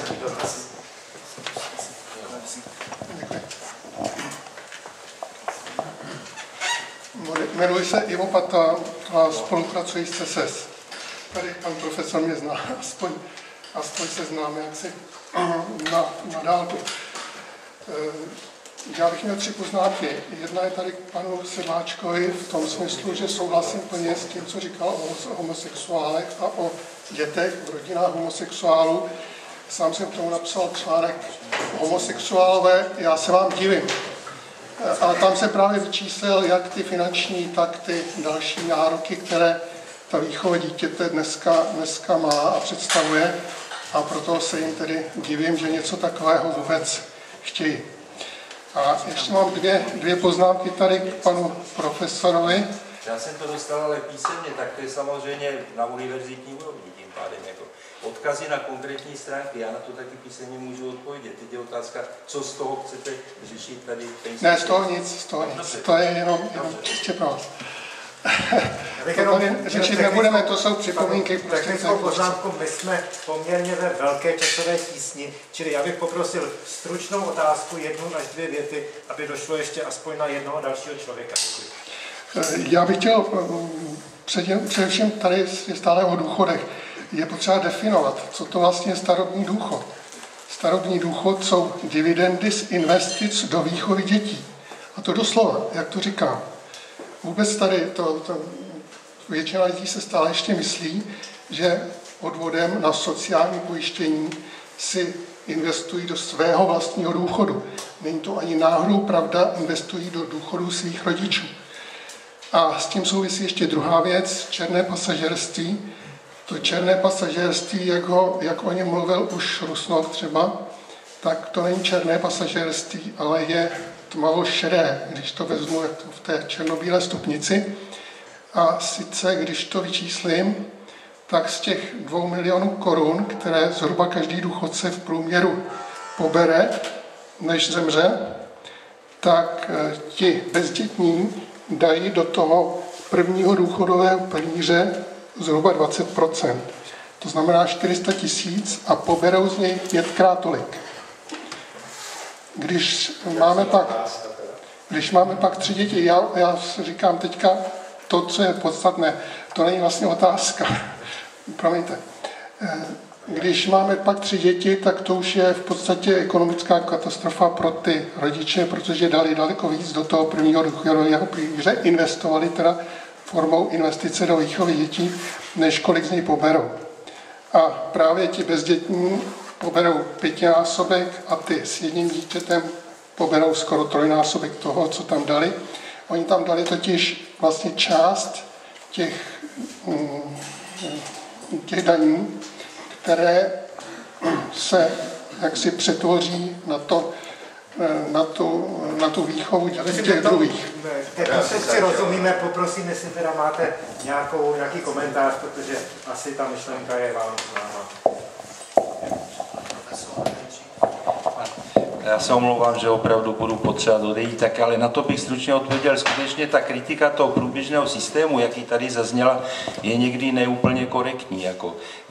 Jmenuji se Ivo Pata a spolupracuji s CESES. Tady pan profesor mě zná, aspoň se známe jaksi na dálku. Já bych měl 3 poznámky. Jedna je tady k panu Sedláčkovi v tom smyslu, že souhlasím plně s tím, co říkal o homosexuálech a o dětech v rodinách homosexuálů. Sám jsem k tomu napsal článek homosexuálové, já se vám divím. Ale tam se právě vyčíslil jak ty finanční, tak ty další nároky, které ta výchova dítěte dneska má a představuje. A proto se jim tedy divím, že něco takového vůbec chtějí. A ještě mám dvě poznámky tady k panu profesorovi. Já jsem to dostal ale písemně, tak to je samozřejmě na univerzitní úrovni tím pádem. Jako odkazy na konkrétní stránky, já na to taky písemně můžu odpovědět. Teď je otázka, co z toho chcete řešit tady? Ne, z toho nic. To je jenom čistě pro vás. Řešit nebudeme, to jsou připomínky. Technickou poznámku, my jsme poměrně ve velké časové tísni, čili já bych poprosil stručnou otázku, 1 až 2 věty, aby došlo ještě aspoň na jednoho dalšího člověka. Děkuji. Já bych chtěl především tady je stále o důchodech. Je potřeba definovat, co to vlastně je starobní důchod. Starobní důchod jsou dividendy z investic do výchovy dětí. A to doslova, jak to říkám. Vůbec tady většina lidí se stále ještě myslí, že odvodem na sociální pojištění si investují do svého vlastního důchodu. Není to ani náhodou pravda, investují do důchodu svých rodičů. A s tím souvisí ještě druhá věc, černé pasažérství. To černé pasažérství, jak o něm mluvil už Rusnok třeba, tak to není černé pasažérství, ale je tmavo-šedé, když to vezmu v té černobílé stupnici. A sice, když to vyčíslím, tak z těch 2 milionů korun, které zhruba každý důchodce v průměru pobere, než zemře, tak ti bezdětní dají do toho prvního důchodového pilíře zhruba 20%. To znamená 400 000 a poberou z něj 5krát tolik. Když máme pak 3 děti, já si říkám teďka to, co je podstatné, to není vlastně otázka. Promiňte. Když máme pak 3 děti, tak to už je v podstatě ekonomická katastrofa pro ty rodiče, protože dali daleko víc do toho prvního důchodového pilíře, investovali teda formou investice do výchovy dětí, než kolik z něj poberou. A právě ti bezdětní poberou 5násobek a ty s jedním dítětem poberou skoro 3násobek toho, co tam dali. Oni tam dali totiž vlastně část těch daní které se jaksi přetvoří na tu výchovu těch druhých. Teď si rozumíme, poprosím, jestli teda máte nějaký komentář, protože asi ta myšlenka je vám známa. Já se omlouvám, že opravdu budu potřebovat odejít, tak ale na to bych stručně odpověděl. Skutečně ta kritika toho průběžného systému, jaký tady zazněla, je někdy neúplně korektní.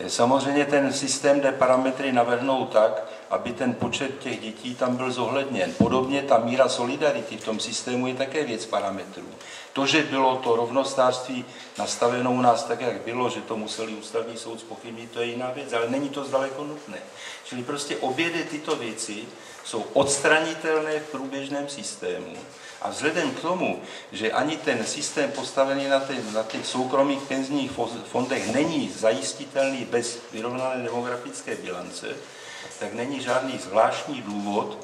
Samozřejmě ten systém jde parametry navrhnout tak, aby ten počet těch dětí tam byl zohledněn. Podobně ta míra solidarity v tom systému je také věc parametrů. To, že bylo to rovnostářství nastaveno u nás tak, jak bylo, že to museli ústavní soud zpochybnit, to je jiná věc, ale není to zdaleko nutné. Čili prostě obě tyto věci jsou odstranitelné v průběžném systému. A vzhledem k tomu, že ani ten systém postavený na těch soukromých penzijních fondech není zajistitelný bez vyrovnané demografické bilance, tak není žádný zvláštní důvod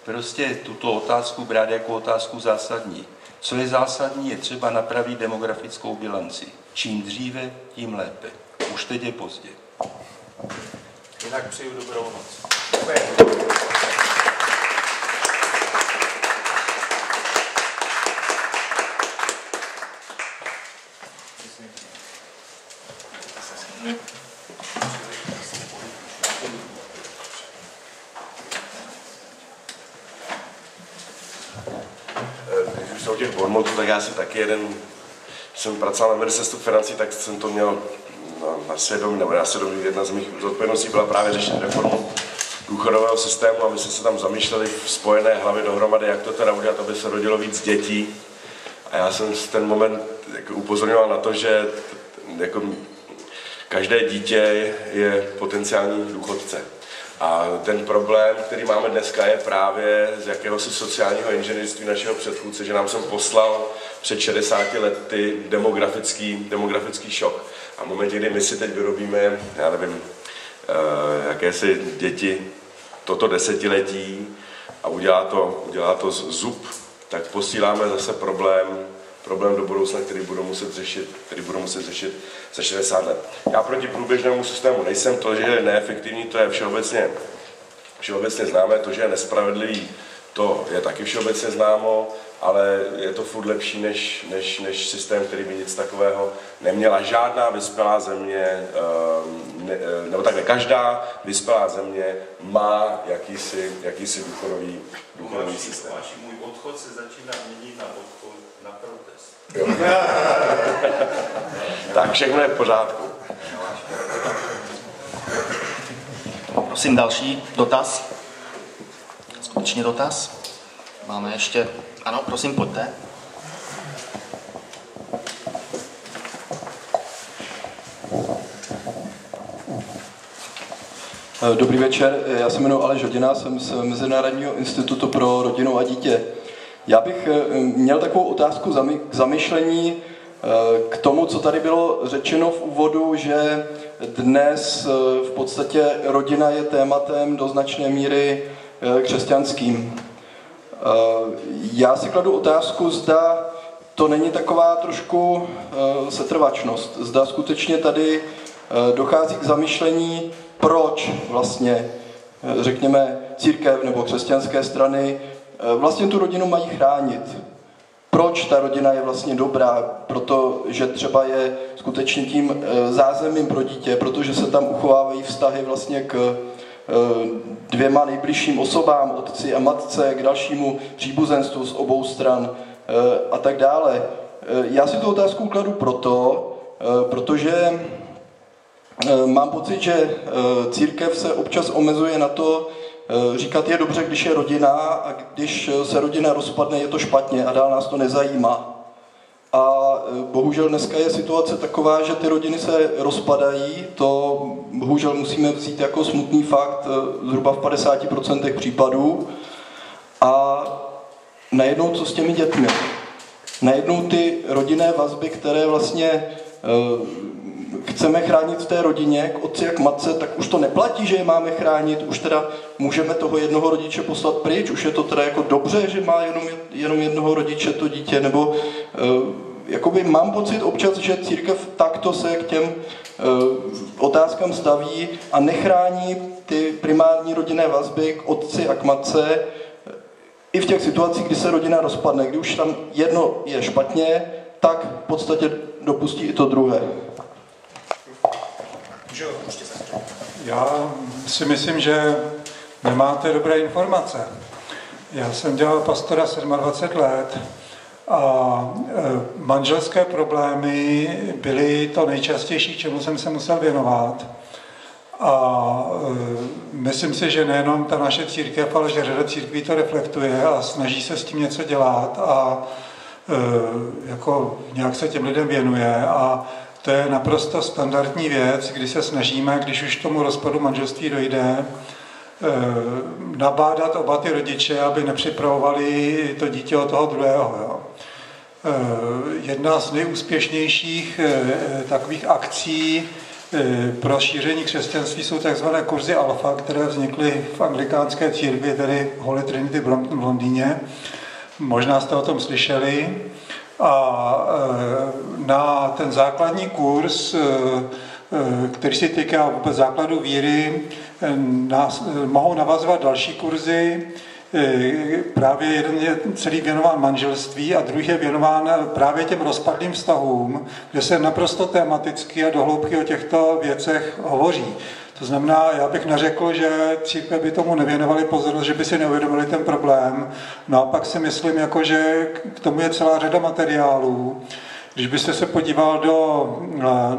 prostě tuto otázku brát jako otázku zásadní. Co je zásadní, je třeba napravit demografickou bilanci. Čím dříve, tím lépe. Už teď je pozdě. Jinak přeju dobrou noc. Když už jsou těch bonmotů, tak já si taky jeden, jsem pracoval na ministerstvu financí, tak jsem to měl na svědomí, nebo na svědomí, jedna z mých zodpovědností byla právě řešit reformu důchodového systému a my jsme se tam zamýšleli v spojené hlavě dohromady, jak to teda udělat, aby se rodilo víc dětí. A já jsem v ten moment upozorňoval na to, že každé dítě je potenciální důchodce. A ten problém, který máme dneska, je právě z jakéhosi sociálního inženýrství našeho předchůdce, že nám sem poslal před 60 lety demografický šok. A v momentě, kdy my si teď vyrobíme, já nevím, jakési děti toto desetiletí a udělá to zub, tak posíláme zase problém do budoucna, který budou muset řešit za 60 let. Já proti průběžnému systému nejsem, to, že je neefektivní, to je všeobecně známé, to, že je nespravedlivý, to je taky všeobecně známo, ale je to furt lepší než systém, který by nic takového neměla. Žádná vyspělá země, nebo takhle, každá vyspělá země má jakýsi důchodový systém. Můj odchod se začíná měnit na odchod na protest. Tak všechno je v pořádku. Prosím další dotaz. Skutečně dotaz. Máme ještě... Ano, prosím, pojďte. Dobrý večer, já se jmenuji Aleš Hodina, jsem z Mezinárodního institutu pro rodinu a dítě. Já bych měl takovou otázku k zamyšlení k tomu, co tady bylo řečeno v úvodu, že dnes v podstatě rodina je tématem do značné míry křesťanským. Já si kladu otázku, zda to není taková trošku setrvačnost. Zda skutečně tady dochází k zamyšlení, proč vlastně, řekněme, církev nebo křesťanské strany vlastně tu rodinu mají chránit. Proč ta rodina je vlastně dobrá? Protože třeba je skutečně tím zázemím pro dítě, protože se tam uchovávají vztahy vlastně k dvěma nejbližším osobám, otci a matce, k dalšímu příbuzenstvu z obou stran a tak dále. Já si tu otázku kladu protože mám pocit, že církev se občas omezuje na to, říkat je dobře, když je rodina a když se rodina rozpadne, je to špatně a dál nás to nezajímá. A bohužel dneska je situace taková, že ty rodiny se rozpadají, to bohužel musíme vzít jako smutný fakt zhruba v 50% případů. A najednou co s těmi dětmi? Najednou ty rodinné vazby, které vlastně chceme chránit v té rodině, k otci a k matce, tak už to neplatí, že je máme chránit, už teda můžeme toho jednoho rodiče poslat pryč, už je to teda jako dobře, že má jenom jednoho rodiče to dítě, nebo jakoby mám pocit občas, že církev takto se k těm otázkám staví a nechrání ty primární rodinné vazby k otci a k matce i v těch situacích, kdy se rodina rozpadne. Kdy už tam jedno je špatně, tak v podstatě dopustí i to druhé. Já si myslím, že nemáte dobré informace. Já jsem dělal pastora 27 let a manželské problémy byly to nejčastější, čemu jsem se musel věnovat. A myslím si, že nejenom ta naše církev, ale že řada církví to reflektuje a snaží se s tím něco dělat a jako nějak se těm lidem věnuje. A to je naprosto standardní věc, kdy se snažíme, když už k tomu rozpadu manželství dojde, nabádat oba ty rodiče, aby nepřipravovali to dítě od toho druhého. Jo. Jedna z nejúspěšnějších takových akcí pro šíření křesťanství jsou tzv. Kurzy Alfa, které vznikly v anglikánské církvi, tedy Holy Trinity v Londýně. Možná jste o tom slyšeli. A na ten základní kurz, který se týká vůbec základu víry, mohou navazovat další kurzy. Právě jeden je celý věnován manželství a druhý je věnován právě těm rozpadlým vztahům, kde se naprosto tematicky a dohloubky o těchto věcech hovoří. To znamená, já bych neřekl, že církve by tomu nevěnovali pozornost, že by si neuvědomili ten problém. No a pak si myslím, jako, že k tomu je celá řada materiálů. Když byste se podíval do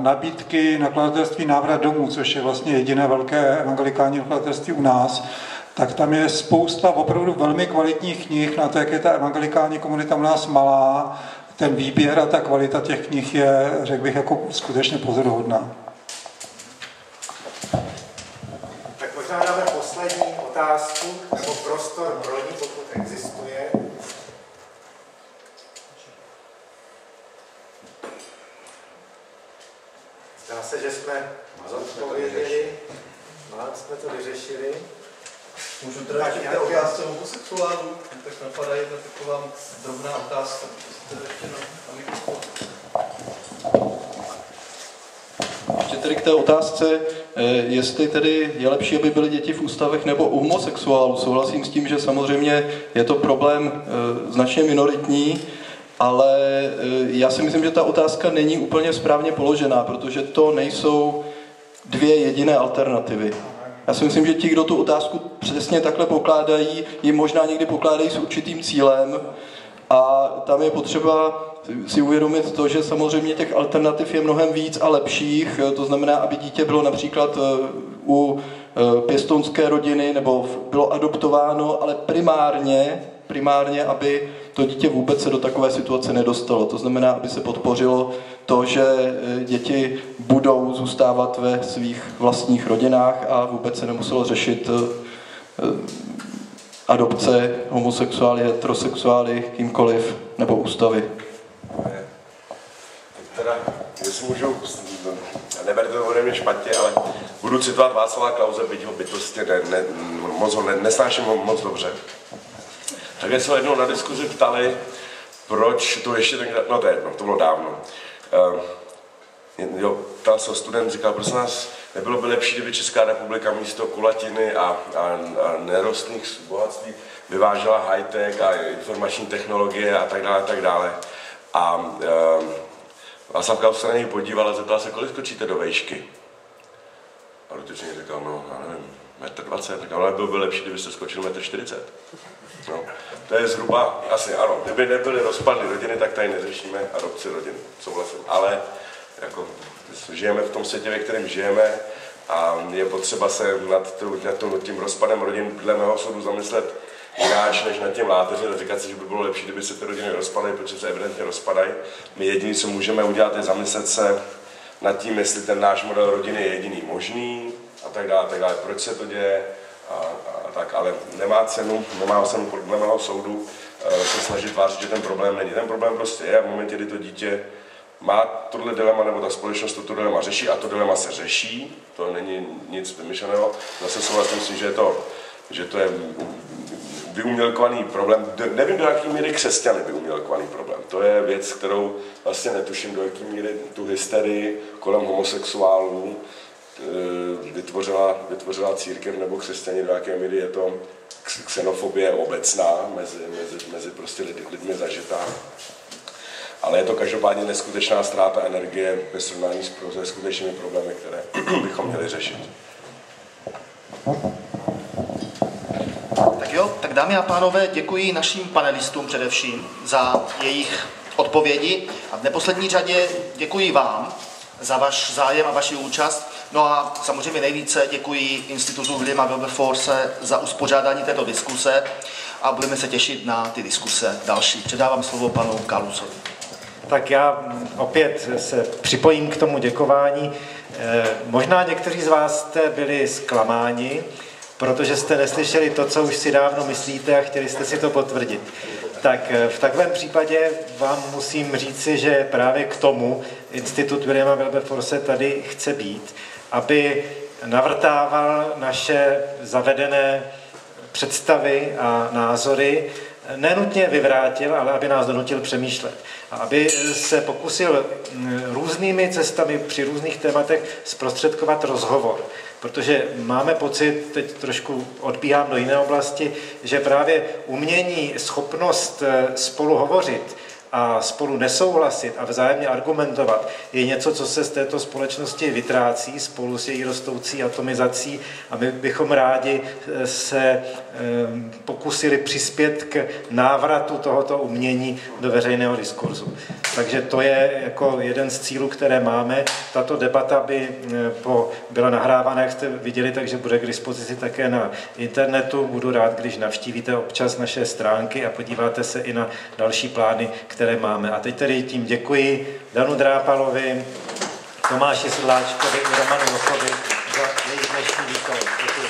nabídky nakladatelství Návrat domů, což je vlastně jediné velké evangelikální nakladatelství u nás, tak tam je spousta opravdu velmi kvalitních knih na to, jak je ta evangelikální komunita u nás malá. Ten výběr a ta kvalita těch knih je, řekl bych, jako skutečně pozoruhodná. Tak možná dáme poslední otázku, nebo prostor pro ní, pokud existuje. Zdá se, že jsme odpověděli, jsme to vyřešili. Můžu teda ještě té otázce homosexuálů, tak napadá jedna taková drobná otázka. Ještě tedy k té otázce, jestli tedy je lepší, aby byly děti v ústavech nebo u homosexuálů. Souhlasím s tím, že samozřejmě je to problém značně minoritní, ale já si myslím, že ta otázka není úplně správně položená, protože to nejsou dvě jediné alternativy. Já si myslím, že ti, kdo tu otázku přesně takhle pokládají, ji možná někdy pokládají s určitým cílem a tam je potřeba si uvědomit to, že samozřejmě těch alternativ je mnohem víc a lepších. To znamená, aby dítě bylo například u pěstounské rodiny nebo bylo adoptováno, ale primárně, aby to dítě vůbec se do takové situace nedostalo. To znamená, aby se podpořilo to, že děti budou zůstávat ve svých vlastních rodinách a vůbec se nemuselo řešit adopce homosexuály, heterosexuály, kýmkoliv, nebo ústavy. Teda, jestli můžu, neberte to ode mě špatně, ale budu citovat Václava Klause, byť ho bytostně nesnáším ho moc dobře. Také se jednou na diskuzi ptali, proč to ještě tenkrát, no to je jedno, to bylo dávno. Ptal se student, říkal, prosím nás, nebylo by lepší, kdyby Česká republika místo kulatiny a nerostných bohatství vyvážela high-tech a informační technologie a tak dále, a tak dále. A Václav Klaus se na něj podíval a zeptal se, kolik skočíte do vejšky. A dotyčně říkal, no, já nevím, 1,20 m, ale bylo by lepší, kdybyste skočil 1,40 m. No, to je zhruba, asi ano, kdyby nebyly rozpadly rodiny, tak tady neřešíme adopci rodin, souhlasím. Ale jako, žijeme v tom světě, ve kterém žijeme a je potřeba se nad tím rozpadem rodin dle mého soudu zamyslet jináč než nad tím láteři a říkat si, že by bylo lepší, kdyby se ty rodiny rozpadaly, protože se evidentně rozpadají. My jediné, co můžeme udělat, je zamyslet se nad tím, jestli ten náš model rodiny je jediný možný a tak dále, proč se to děje a tak, ale nemá cenu podle mého soudu se snažit tvářit, že ten problém není. Ten problém prostě je v momentě, kdy to dítě má tohle dilema, nebo ta společnost to dilema řeší a to dilema se řeší, to není nic vymyšleného. Zase souhlasím si, že to je vyumělkovaný problém. Nevím, do jaký míry křesťany vyumělkovaný problém. To je věc, kterou vlastně netuším, do jaký míry tu hysterii kolem homosexuálů vytvořila církev nebo křesťané, do jaké míry je to xenofobie obecná mezi prostě lidmi zažitá. Ale je to každopádně neskutečná ztráta energie ve srovnání s skutečnými problémy, které bychom měli řešit. Tak jo, tak dámy a pánové, děkuji našim panelistům především za jejich odpovědi a v neposlední řadě děkuji vám za váš zájem a vaši účast. No a samozřejmě nejvíce děkuji Institutu Williama Wilberforce za uspořádání této diskuse a budeme se těšit na ty diskuse další. Předávám slovo panu Kalusovi. Tak já opět se připojím k tomu děkování. Možná někteří z vás jste byli zklamáni, protože jste neslyšeli to, co už si dávno myslíte a chtěli jste si to potvrdit. Tak v takovém případě vám musím říci, že právě k tomu Institut Williama Wilberforce tady chce být, aby navrtával naše zavedené představy a názory, nenutně vyvrátil, ale aby nás donutil přemýšlet. A aby se pokusil různými cestami při různých tématech zprostředkovat rozhovor. Protože máme pocit, teď trošku odbíhám do jiné oblasti, že právě umění, schopnost spolu hovořit a spolu nesouhlasit a vzájemně argumentovat je něco, co se z této společnosti vytrácí spolu s její rostoucí atomizací a my bychom rádi se pokusili přispět k návratu tohoto umění do veřejného diskurzu. Takže to je jako jeden z cílů, které máme. Tato debata by byla nahrávána, jak jste viděli, takže bude k dispozici také na internetu. Budu rád, když navštívíte občas naše stránky a podíváte se i na další plány, které máme. A teď tedy tím děkuji Danu Drápalovi, Tomáši Sedláčkovi i Romanu Jochovi za jejich dnešní výkon. Děkuji.